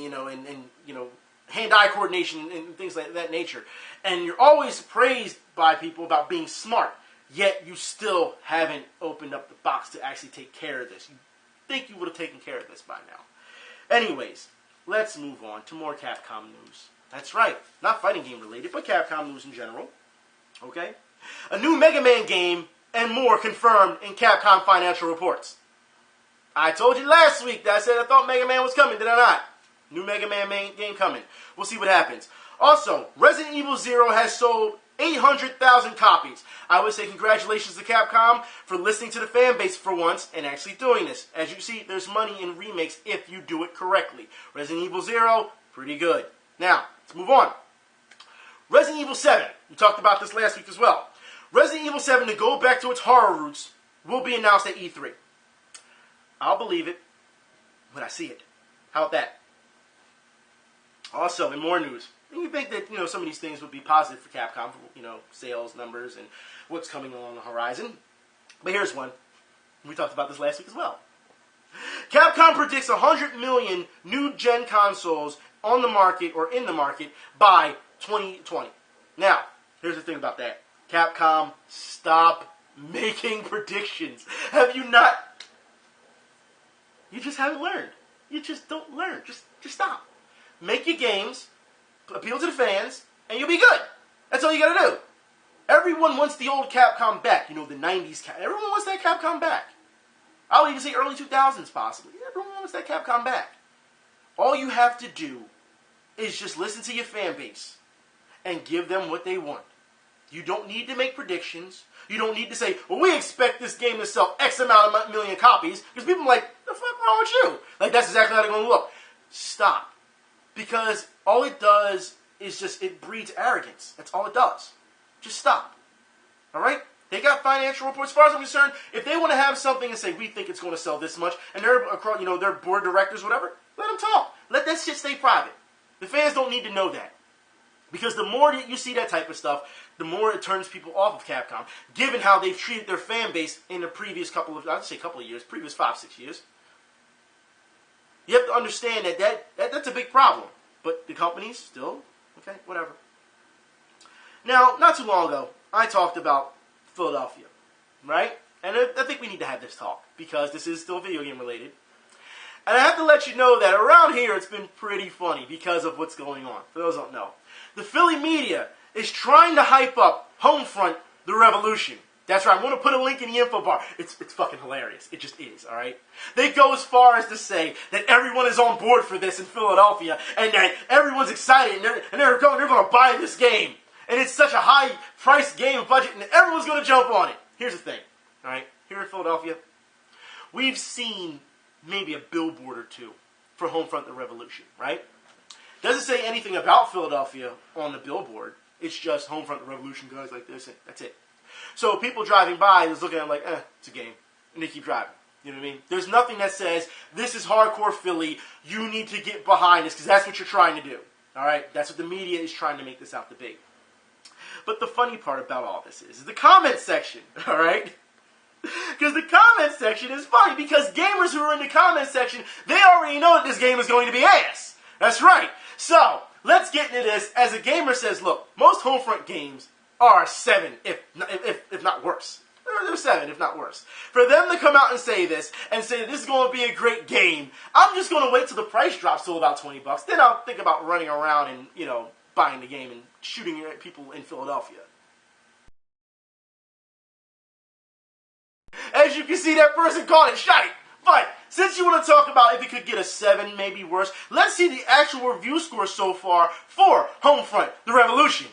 hand-eye coordination and things like that nature. And you're always praised by people about being smart, yet you still haven't opened up the box to actually take care of this. You think you would have taken care of this by now. Anyways, let's move on to more Capcom news. That's right, not fighting game related, but Capcom news in general. Okay? A new Mega Man game and more confirmed in Capcom financial reports. I told you last week that I said I thought Mega Man was coming, did I not? New Mega Man game coming. We'll see what happens. Also, Resident Evil 0 has sold 800,000 copies. I would say congratulations to Capcom for listening to the fan base for once and actually doing this. As you see, there's money in remakes if you do it correctly. Resident Evil 0, pretty good. Now, let's move on. Resident Evil 7, we talked about this last week as well. Resident Evil 7, to go back to its horror roots, will be announced at E3. I'll believe it when I see it. How about that? Also, in more news, you think that some of these things would be positive for Capcom, for, sales numbers and what's coming along the horizon. But here's one. We talked about this last week as well. Capcom predicts 100 million new gen consoles on the market or in the market by 2020. Now, here's the thing about that. Capcom, stop making predictions. Have you not? You just haven't learned. You just don't learn. Just stop. Make your games, appeal to the fans, and you'll be good. That's all you gotta do. Everyone wants the old Capcom back. The 90s Capcom. Everyone wants that Capcom back. I would even say early 2000s possibly. Everyone wants that Capcom back. All you have to do is just listen to your fan base and give them what they want. You don't need to make predictions. You don't need to say, well, we expect this game to sell X amount of million copies, because people are like, the fuck wrong with you? Like, that's exactly how they're going to look. Stop. Because all it does is it breeds arrogance. That's all it does. Just stop. All right? They got financial reports. As far as I'm concerned, if they want to have something and say, we think it's going to sell this much, and they're, their board of directors, whatever, let them talk. Let that shit stay private. The fans don't need to know that. Because the more that you see that type of stuff, the more it turns people off of Capcom, given how they've treated their fan base in the previous couple of years, previous 5-6 years. You have to understand that's a big problem. But the company's still, okay, whatever. Now, not too long ago, I talked about Philadelphia, right? And I think we need to have this talk, because this is still video game related. And I have to let you know that around here it's been pretty funny because of what's going on. For those who don't know. The Philly media is trying to hype up Homefront, the Revolution. That's right, I'm going to put a link in the info bar. It's fucking hilarious. It just is, alright? They go as far as to say that everyone is on board for this in Philadelphia, and that everyone's excited, and they're going to buy this game. And it's such a high-priced game budget, and everyone's going to jump on it. Here's the thing, alright? Here in Philadelphia, we've seen maybe a billboard or two for Homefront, the Revolution, right? Doesn't say anything about Philadelphia on the billboard. It's just Homefront, the Revolution, guys like this, and that's it. So people driving by is looking at it like, it's a game. And they keep driving. You know what I mean? There's nothing that says, this is hardcore Philly, you need to get behind this, because that's what you're trying to do. Alright? That's what the media is trying to make this out to be. But the funny part about all this is the comment section. Alright? Because the comment section is funny, because gamers who are in the comment section, they already know that this game is going to be ass. That's right. So, let's get into this. As a gamer says, look, most Homefront games are 7, if not worse. They're 7, if not worse. For them to come out and say this is going to be a great game, I'm just going to wait till the price drops to about $20. Then I'll think about running around and, buying the game and shooting at people in Philadelphia. As you can see, that person called it shite. But since you want to talk about if it could get a 7, maybe worse, let's see the actual review score so far for Homefront, the Revolution.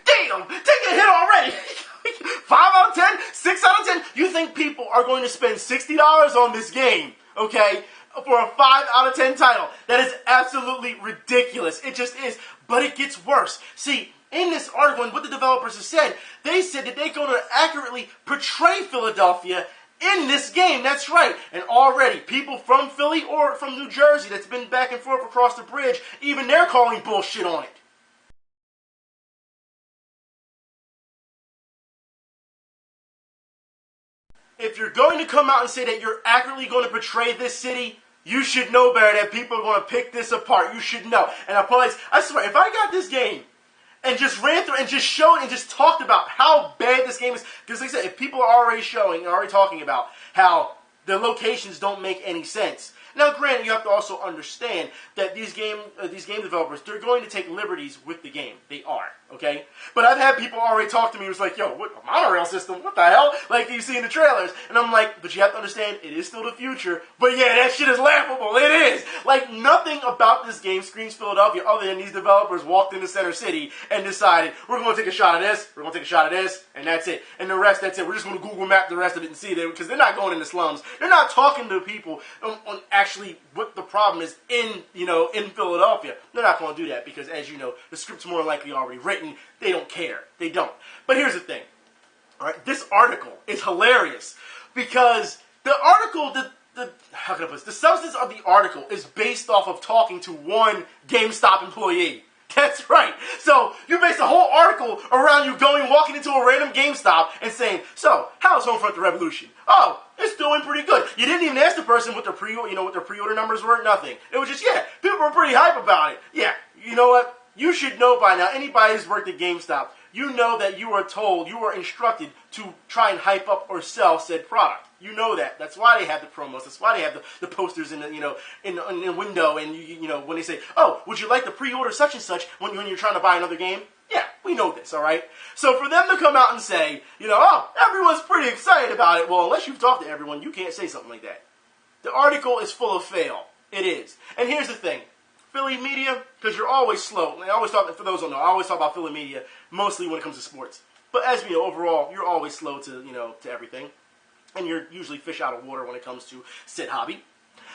Damn! Take a hit already! 5 out of 10? 6 out of 10? You think people are going to spend $60 on this game, okay, for a 5 out of 10 title? That is absolutely ridiculous. It just is. But it gets worse. See, in this article, and what the developers have said, they said that they're going to accurately portray Philadelphia in this game. That's right. And already, people from Philly or from New Jersey that's been back and forth across the bridge, even they're calling bullshit on it. if you're going to come out and say that you're accurately going to portray this city, you should know better that people are going to pick this apart. You should know. And I swear, if I got this game and just ran through and just showed and just talked about how bad this game is, because like I said, if people are already talking about how the locations don't make any sense. Now, granted, you have to also understand that these game developers, they're going to take liberties with the game. They are, okay? But I've had people already talk to me who's like, yo, what, a monorail system? What the hell? Like you see in the trailers. And I'm like, but you have to understand, it is still the future. But yeah, that shit is laughable. It is. Like, nothing about this game screams Philadelphia other than these developers walked into Center City and decided, we're going to take a shot of this, we're going to take a shot of this, and that's it. And the rest, that's it. We're just going to Google map the rest of it and see it, because they're not going in the slums. They're not talking to people on actually what the problem is in Philadelphia. They're not going to do that because, as you know, the script's more likely already written. They don't care. They don't. But here's the thing. All right, this article is hilarious because the article, how can I put this? The substance of the article is based off of talking to one GameStop employee. That's right. So you base the whole article around you walking into a random GameStop and saying, so, how's Homefront the Revolution? Oh, it's doing pretty good. You didn't even ask the person what their pre-order numbers were. Nothing. It was just, yeah, people were pretty hype about it. Yeah, you know what? You should know by now, anybody who's worked at GameStop, you know that you are instructed to try and hype up or sell said product. You know that. That's why they have the promos. That's why they have the posters in the window. And when they say, "Oh, would you like to pre-order such and such?" when you're trying to buy another game. Yeah, we know this. All right. So for them to come out and say, "Oh, everyone's pretty excited about it," well, unless you've talked to everyone, you can't say something like that. The article is full of fail. It is. And here's the thing. Philly media, because you're always slow. And I always talk, for those who don't know, I always talk about Philly media mostly when it comes to sports. But as we know, overall, you're always slow to everything. And you're usually fish out of water when it comes to said hobby.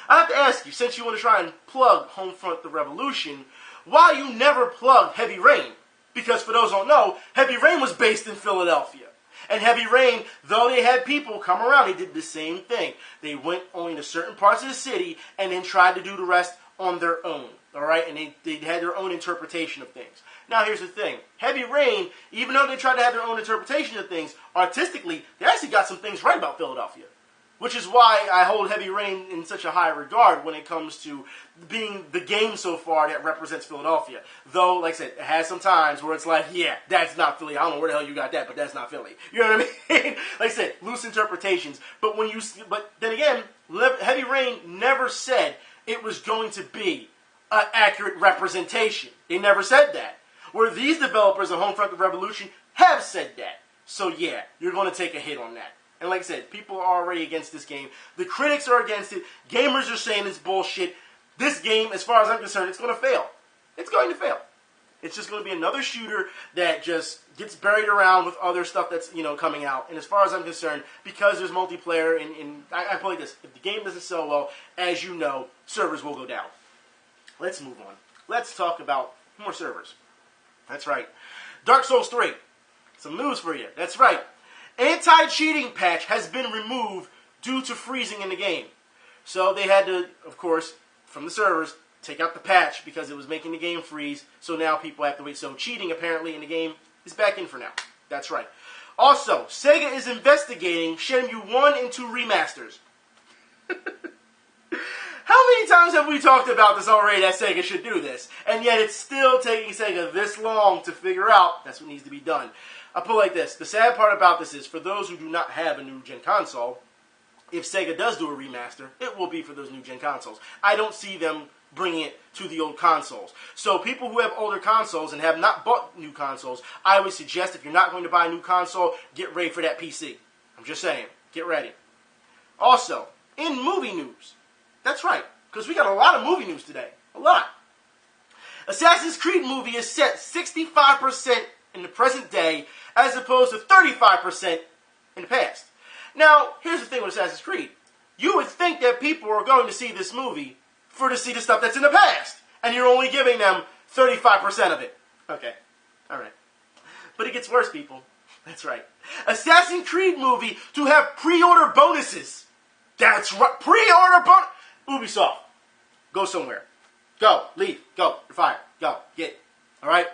I have to ask you, since you want to try and plug Homefront the Revolution, why you never plugged Heavy Rain? Because for those who don't know, Heavy Rain was based in Philadelphia. And Heavy Rain, though they had people come around, they did the same thing. They went only to certain parts of the city and then tried to do the rest on their own. All right? And they had their own interpretation of things. Now, here's the thing. Heavy Rain, even though they tried to have their own interpretation of things, artistically, they actually got some things right about Philadelphia. Which is why I hold Heavy Rain in such a high regard when it comes to being the game so far that represents Philadelphia. Though, like I said, it has some times where it's like, yeah, that's not Philly. I don't know where the hell you got that, but that's not Philly. You know what I mean? Like I said, loose interpretations. But then again, Heavy Rain never said it was going to be an accurate representation. They never said that. Where these developers of Homefront the Revolution have said that. So yeah, you're going to take a hit on that. And like I said, people are already against this game. The critics are against it. Gamers are saying it's bullshit. This game, as far as I'm concerned, it's going to fail. It's going to fail. It's just going to be another shooter that just gets buried around with other stuff that's, coming out. And as far as I'm concerned, because there's multiplayer, I put it like this. If the game doesn't sell well, as you know, servers will go down. Let's move on. Let's talk about more servers. That's right. Dark Souls 3. Some news for you. That's right. Anti-cheating patch has been removed due to freezing in the game. So they had to, of course, from the servers, take out the patch because it was making the game freeze. So now people have to wait. So cheating, apparently, in the game is back in for now. That's right. Also, Sega is investigating Shenmue 1 and 2 remasters. How many times have we talked about this already that Sega should do this? And yet it's still taking Sega this long to figure out that's what needs to be done. I'll put it like this. The sad part about this is, for those who do not have a new-gen console, if Sega does do a remaster, it will be for those new-gen consoles. I don't see them bringing it to the old consoles. So people who have older consoles and have not bought new consoles, I would suggest if you're not going to buy a new console, get ready for that PC. I'm just saying. Get ready. Also, in movie news, that's right, because we got a lot of movie news today. A lot. Assassin's Creed movie is set 65% in the present day, as opposed to 35% in the past. Now, here's the thing with Assassin's Creed. You would think that people are going to see this movie to see the stuff that's in the past, and you're only giving them 35% of it. Okay. All right. But it gets worse, people. That's right. Assassin's Creed movie to have pre-order bonuses. That's right. Pre-order bonus. Ubisoft, go somewhere. Go. Leave. Go. You're fired. Go. Get it. All right?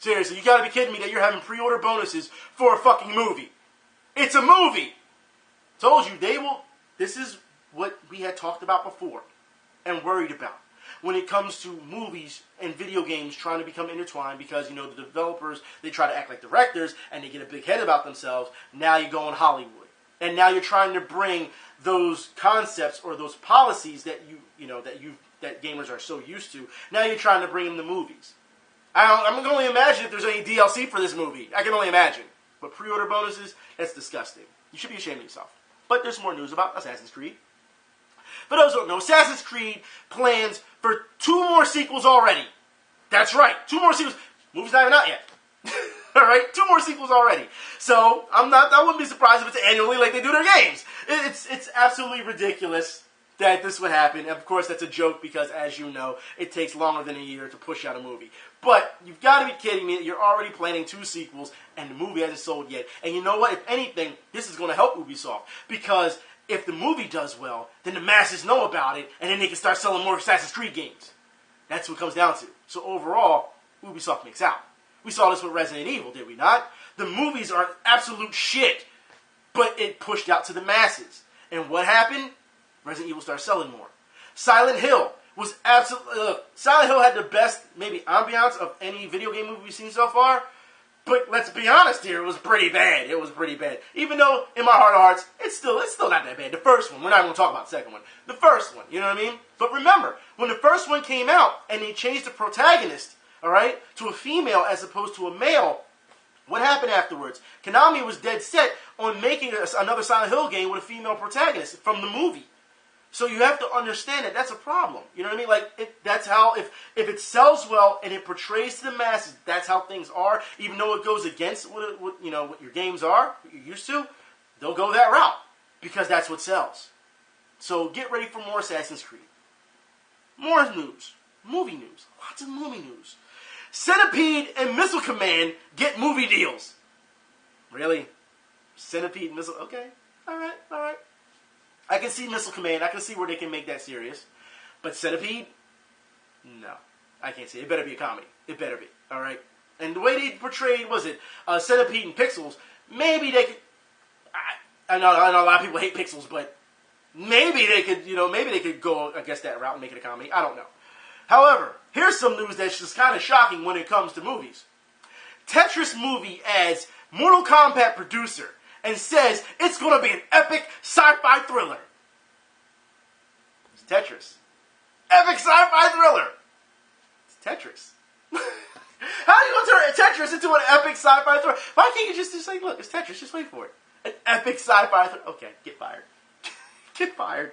Seriously, you got to be kidding me that you're having pre-order bonuses for a fucking movie. It's a movie. Told you, they will. This is what we had talked about before and worried about when it comes to movies and video games trying to become intertwined, because, the developers, they try to act like directors and they get a big head about themselves. Now you go in Hollywood. And now you're trying to bring those concepts or those policies that that gamers are so used to. Now you're trying to bring them to movies. I can only imagine if there's any DLC for this movie. I can only imagine. But pre-order bonuses, that's disgusting. You should be ashamed of yourself. But there's more news about Assassin's Creed. For those who don't know, Assassin's Creed plans for 2 more sequels already. That's right, 2 more sequels. Movie's not even out yet. All right, 2 more sequels already. So I wouldn't be surprised if it's annually like they do their games. It's absolutely ridiculous that this would happen. And of course, that's a joke because, as you know, it takes longer than a year to push out a movie. But you've got to be kidding me. You're already planning 2 sequels, and the movie hasn't sold yet. And you know what? If anything, this is going to help Ubisoft, because if the movie does well, then the masses know about it, and then they can start selling more Assassin's Creed games. That's what it comes down to. So overall, Ubisoft makes out. We saw this with Resident Evil, did we not? The movies are absolute shit, but it pushed out to the masses. And what happened? Resident Evil started selling more. Silent Hill was absolutely... Silent Hill had the best, maybe, ambiance of any video game movie we've seen so far. But let's be honest here, it was pretty bad. It was pretty bad. Even though, in my heart of hearts, it's still not that bad. The first one, we're not going to talk about the second one. The first one, you know what I mean? But remember, when the first one came out and they changed the protagonist, all right, to a female as opposed to a male, what happened afterwards? Konami was dead set on making another Silent Hill game with a female protagonist from the movie. So you have to understand that that's a problem. You know what I mean? Like, if it sells well and it portrays to the masses, that's how things are. Even though it goes against what your games are, what you're used to, they'll go that route because that's what sells. So get ready for more Assassin's Creed. More news, movie news, lots of movie news. Centipede and Missile Command get movie deals. Really? Centipede and Missile? Okay, all right. I can see Missile Command. I can see where they can make that serious. But Centipede? No. I can't see it. It better be a comedy. It better be. All right? And the way they portrayed, Centipede and Pixels, maybe they could... I know a lot of people hate Pixels, but maybe they could go against that route and make it a comedy. I don't know. However, here's some news that's just kind of shocking when it comes to movies. Tetris movie adds Mortal Kombat producer and says it's going to be an epic sci-fi thriller. It's Tetris. Epic sci-fi thriller. It's Tetris. How are you going to turn Tetris into an epic sci-fi thriller? Why can't you just say, look, it's Tetris, just wait for it. An epic sci-fi thriller. Okay, get fired. Get fired.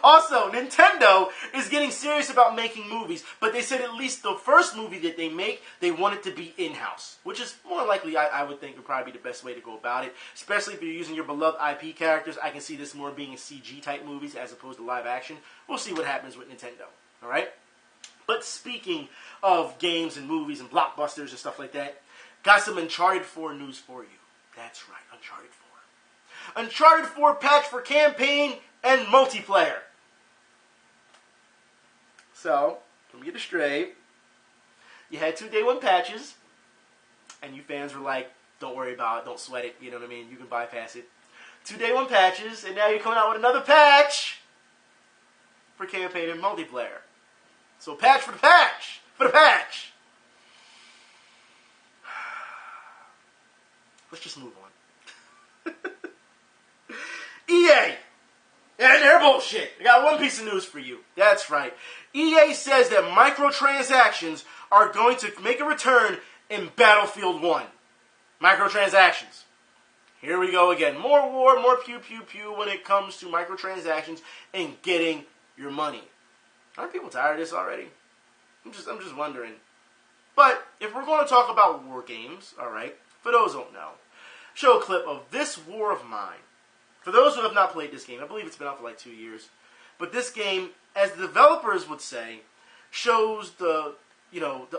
Also, Nintendo is getting serious about making movies, but they said at least the first movie that they make, they want it to be in-house, which is more likely, I would think, would probably be the best way to go about it, especially if you're using your beloved IP characters. I can see this more being CG-type movies as opposed to live action. We'll see what happens with Nintendo, all right? But speaking of games and movies and blockbusters and stuff like that, got some Uncharted 4 news for you. That's right, Uncharted 4. Uncharted 4 patch for campaign and multiplayer. So, let me get it straight. You had 2 day 1 patches, and you fans were like, don't worry about it, don't sweat it, you know what I mean, you can bypass it. 2 day 1 patches, and now you're coming out with another patch for campaign and multiplayer. So patch for the patch, Let's just move on. EA! And they're bullshit. I got one piece of news for you. That's right. EA says that microtransactions are going to make a return in Battlefield 1. Microtransactions. Here we go again. More war, more pew pew pew when it comes to microtransactions and getting your money. Aren't people tired of this already? I'm just wondering. But if we're going to talk about war games, all right, for those who don't know, show a clip of This War of Mine. For those who have not played this game, I believe it's been out for like 2 years. But this game, as the developers would say, shows the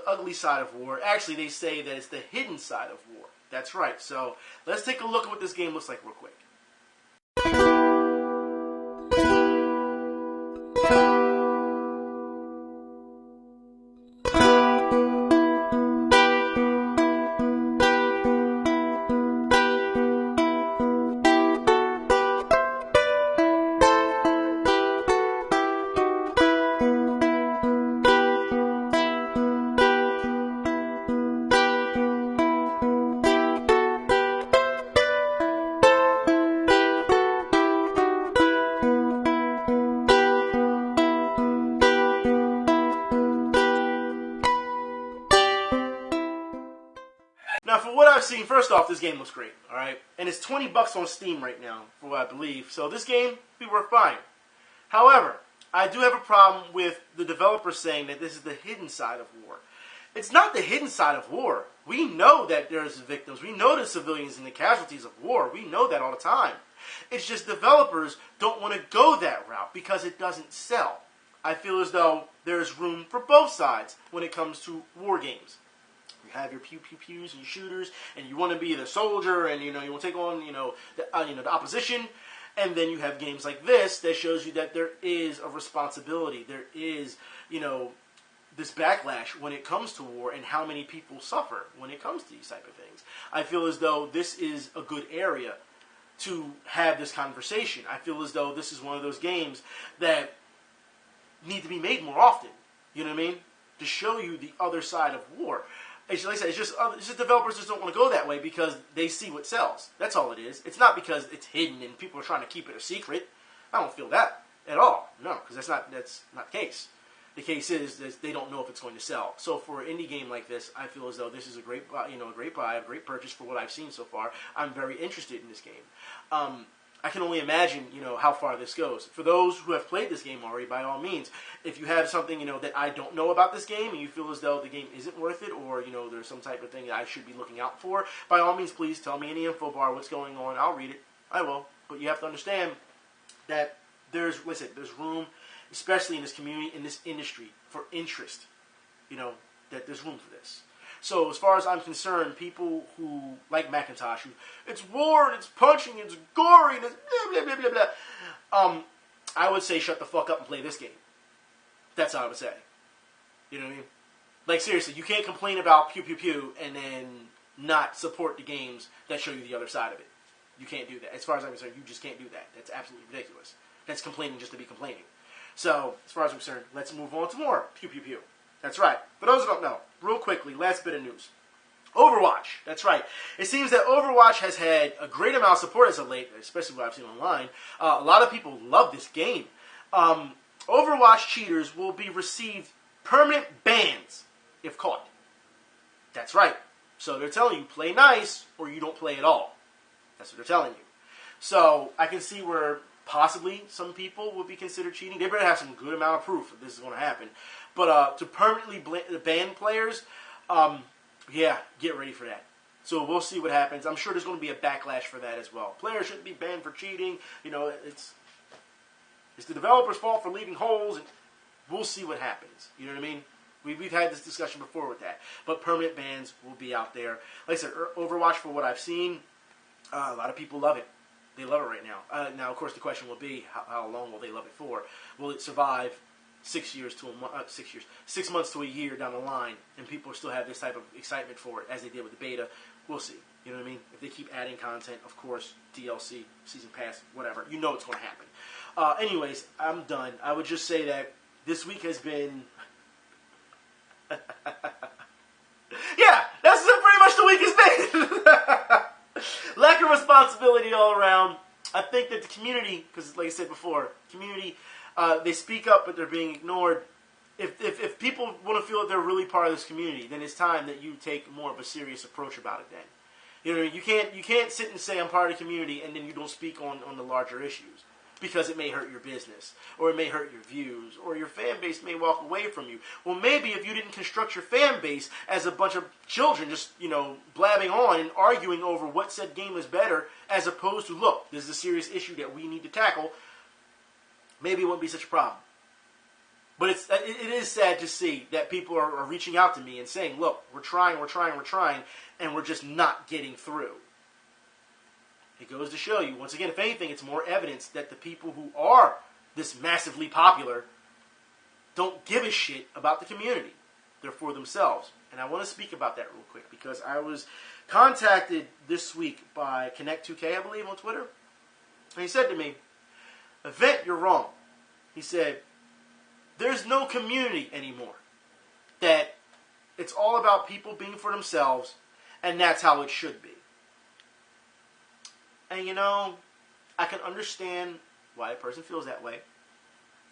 ugly side of war. Actually, they say that it's the hidden side of war. That's right. So let's take a look at what this game looks like real quick. Now, for what I've seen, first off, this game looks great, all right? And it's $20 on Steam right now, for what I believe. So this game will be worth buying. However, I do have a problem with the developers saying that this is the hidden side of war. It's not the hidden side of war. We know that there's victims. We know there's civilians and the casualties of war. We know that all the time. It's just developers don't want to go that route because it doesn't sell. I feel as though there's room for both sides when it comes to war games. You have your pew-pew-pews and shooters, and you want to be the soldier, and you want to take on the opposition. And then you have games like this that shows you that there is a responsibility. There is this backlash when it comes to war and how many people suffer when it comes to these type of things. I feel as though this is a good area to have this conversation. I feel as though this is one of those games that need to be made more often. You know what I mean? To show you the other side of war. Like I said, it's just developers just don't want to go that way because they see what sells. That's all it is. It's not because it's hidden and people are trying to keep it a secret. I don't feel that at all. No, because that's not the case. The case is that they don't know if it's going to sell. So for an indie game like this, I feel as though this is a great buy, a great purchase for what I've seen so far. I'm very interested in this game. I can only imagine, how far this goes. For those who have played this game already, by all means, if you have something, that I don't know about this game and you feel as though the game isn't worth it or, there's some type of thing that I should be looking out for, by all means, please tell me in the info bar what's going on. I'll read it. I will. But you have to understand that there's room, especially in this community, in this industry, for interest, that there's room for this. So as far as I'm concerned, people who like Macintosh, it's war and it's punching and it's gory and it's blah, blah, blah, blah, blah. I would say shut the fuck up and play this game. That's how I would say. You know what I mean? Like seriously, you can't complain about pew pew pew and then not support the games that show you the other side of it. You can't do that. As far as I'm concerned, you just can't do that. That's absolutely ridiculous. That's complaining just to be complaining. So, as far as I'm concerned, let's move on to more pew pew pew. That's right. For those who don't know, real quickly, last bit of news. Overwatch. That's right. It seems that Overwatch has had a great amount of support as of late, especially what I've seen online. A lot of people love this game. Overwatch cheaters will be received permanent bans if caught. That's right. So they're telling you, play nice or you don't play at all. That's what they're telling you. So I can see where possibly some people would be considered cheating. They better have some good amount of proof that this is going to happen. But to permanently ban players, yeah, get ready for that. So we'll see what happens. I'm sure there's going to be a backlash for that as well. Players shouldn't be banned for cheating. It's the developer's fault for leaving holes. And we'll see what happens. You know what I mean? We've had this discussion before with that. But permanent bans will be out there. Like I said, Overwatch, for what I've seen, a lot of people love it. They love it right now. Now, of course, the question will be, how long will they love it for? Will it survive 6 months to a year down the line, and people still have this type of excitement for it, as they did with the beta? We'll see. You know what I mean? If they keep adding content, of course, DLC, Season Pass, whatever, it's going to happen. Anyways, I'm done. I would just say that this week has been... yeah, that's pretty much the week has been. Lack of responsibility all around. I think that the community, because like I said before, community, they speak up but they're being ignored. If people want to feel that they're really part of this community, then it's time that you take more of a serious approach about it then. You know, you can't sit and say I'm part of the community and then you don't speak on the larger issues. Because it may hurt your business, or it may hurt your views, or your fan base may walk away from you. Well, maybe if you didn't construct your fan base as a bunch of children just, blabbing on and arguing over what said game is better, as opposed to, look, this is a serious issue that we need to tackle, maybe it wouldn't be such a problem. But it is sad to see that people are reaching out to me and saying, look, we're trying, and we're just not getting through. It goes to show you, once again, if anything, it's more evidence that the people who are this massively popular don't give a shit about the community. They're for themselves. And I want to speak about that real quick because I was contacted this week by Connect2K, I believe, on Twitter. And he said to me, Event, you're wrong. He said, there's no community anymore. That it's all about people being for themselves, and that's how it should be. And I can understand why a person feels that way.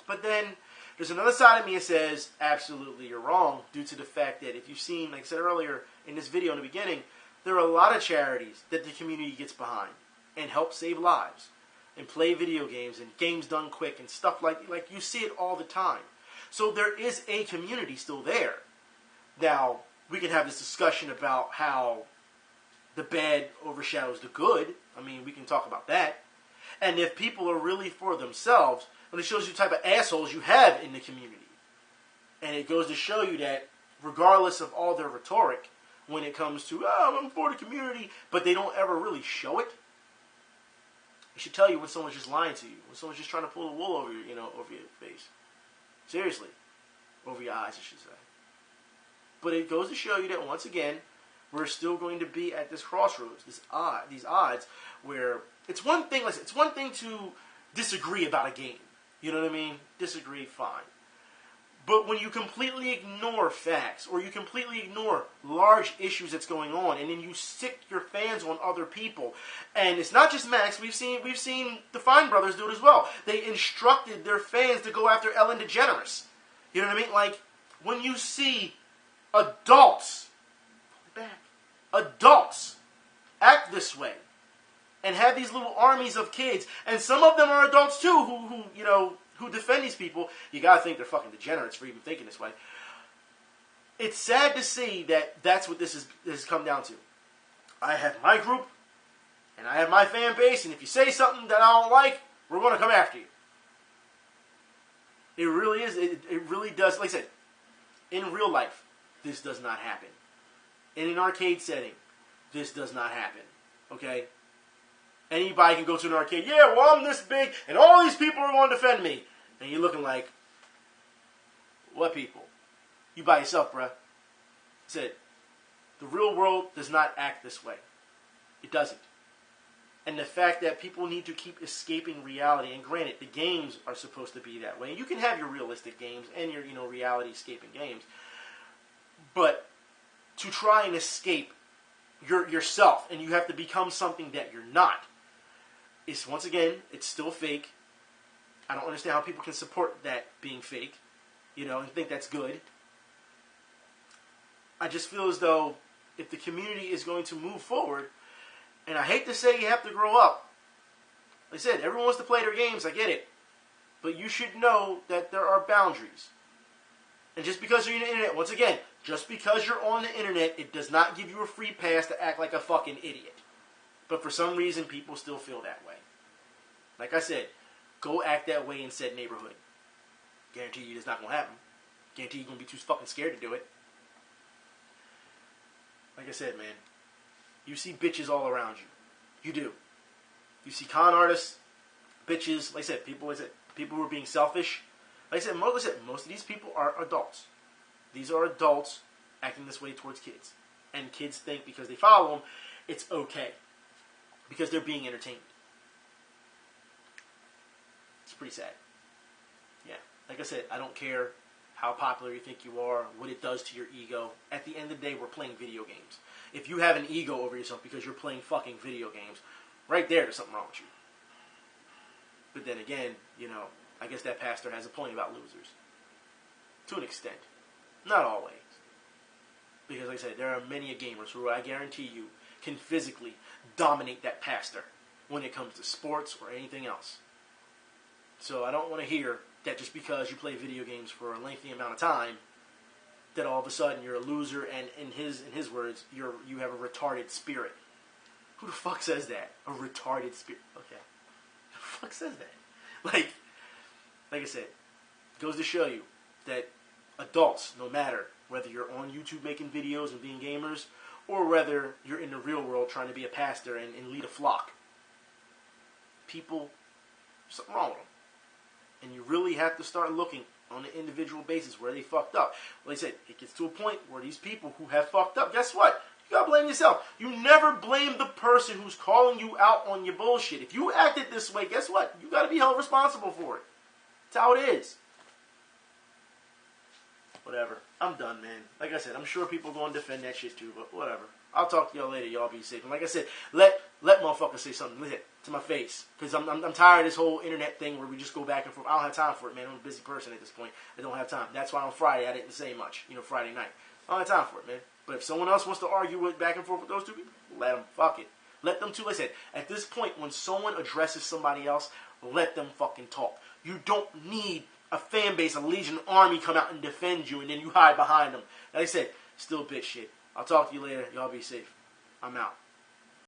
But then there's another side of me that says, absolutely, you're wrong, due to the fact that if you've seen, like I said earlier in this video in the beginning, there are a lot of charities that the community gets behind and help save lives and play video games and games done quick and stuff like you see it all the time. So there is a community still there. Now, we can have this discussion about how the bad overshadows the good. I mean, we can talk about that. And if people are really for themselves, then it shows you the type of assholes you have in the community. And it goes to show you that regardless of all their rhetoric, when it comes to, oh, I'm for the community, but they don't ever really show it, it should tell you when someone's just lying to you, when someone's just trying to pull the wool over your, over your face. Seriously. Over your eyes, I should say. But it goes to show you that, once again, we're still going to be at this crossroads, these odds, where it's one thing, listen, it's one thing to disagree about a game. You know what I mean? Disagree, fine. But when you completely ignore facts, or you completely ignore large issues that's going on, and then you stick your fans on other people, and it's not just Max, we've seen the Fine Brothers do it as well. They instructed their fans to go after Ellen DeGeneres. You know what I mean? Like, when you see adults act this way, and have these little armies of kids, and some of them are adults too, who defend these people, you gotta think they're fucking degenerates for even thinking this way. It's sad to see that that's what this has come down to. I have my group, and I have my fan base, and if you say something that I don't like, we're gonna come after you. It really is, it really does, like I said, in real life, this does not happen. In an arcade setting, this does not happen. Okay? Anybody can go to an arcade, yeah, well, I'm this big, and all these people are going to defend me. And you're looking like, what people? You by yourself, bruh. That's it. The real world does not act this way. It doesn't. And the fact that people need to keep escaping reality, and granted, the games are supposed to be that way. And you can have your realistic games and your, reality escaping games. But to try and escape yourself, and you have to become something that you're not, is, once again, it's still fake. I don't understand how people can support that being fake, and think that's good. I just feel as though if the community is going to move forward, and I hate to say you have to grow up. Like I said, everyone wants to play their games, I get it. But you should know that there are boundaries. And just because you're on the internet, once again, just because you're on the internet, it does not give you a free pass to act like a fucking idiot. But for some reason, people still feel that way. Like I said, go act that way in said neighborhood. Guarantee you it's not going to happen. Guarantee you're going to be too fucking scared to do it. Like I said, man, you see bitches all around you. You do. You see con artists, bitches, like I said, people who are being selfish. Like I said, most of these people are adults. These are adults acting this way towards kids. And kids think because they follow them, it's okay. Because they're being entertained. It's pretty sad. Yeah. Like I said, I don't care how popular you think you are, what it does to your ego. At the end of the day, we're playing video games. If you have an ego over yourself because you're playing fucking video games, right there's something wrong with you. But then again, I guess that pastor has a point about losers. To an extent. Not always. Because like I said, there are many gamers who I guarantee you can physically dominate that pastor when it comes to sports or anything else. So I don't want to hear that just because you play video games for a lengthy amount of time, that all of a sudden you're a loser, and in his words, you have a retarded spirit. Who the fuck says that? A retarded spirit. Okay. Who the fuck says that? Like I said, it goes to show you that adults, no matter whether you're on YouTube making videos and being gamers, or whether you're in the real world trying to be a pastor and lead a flock, people, there's something wrong with them. And you really have to start looking on an individual basis where they fucked up. Like I said, it gets to a point where these people who have fucked up, guess what? You gotta blame yourself. You never blame the person who's calling you out on your bullshit. If you acted this way, guess what? You gotta be held responsible for it. That's how it is. Whatever. I'm done, man. Like I said, I'm sure people are going to defend that shit too, but whatever. I'll talk to y'all later. Y'all be safe. And like I said, let motherfuckers say something to my face. Because I'm tired of this whole internet thing where we just go back and forth. I don't have time for it, man. I'm a busy person at this point. I don't have time. That's why on Friday I didn't say much. Friday night. I don't have time for it, man. But if someone else wants to argue with back and forth with those two people, let them. Fuck it. Let them two. Like I said, at this point, when someone addresses somebody else, let them fucking talk. You don't need a fan base, a legion army come out and defend you, and then you hide behind them. Like I said, still bitch shit. I'll talk to you later. Y'all be safe. I'm out.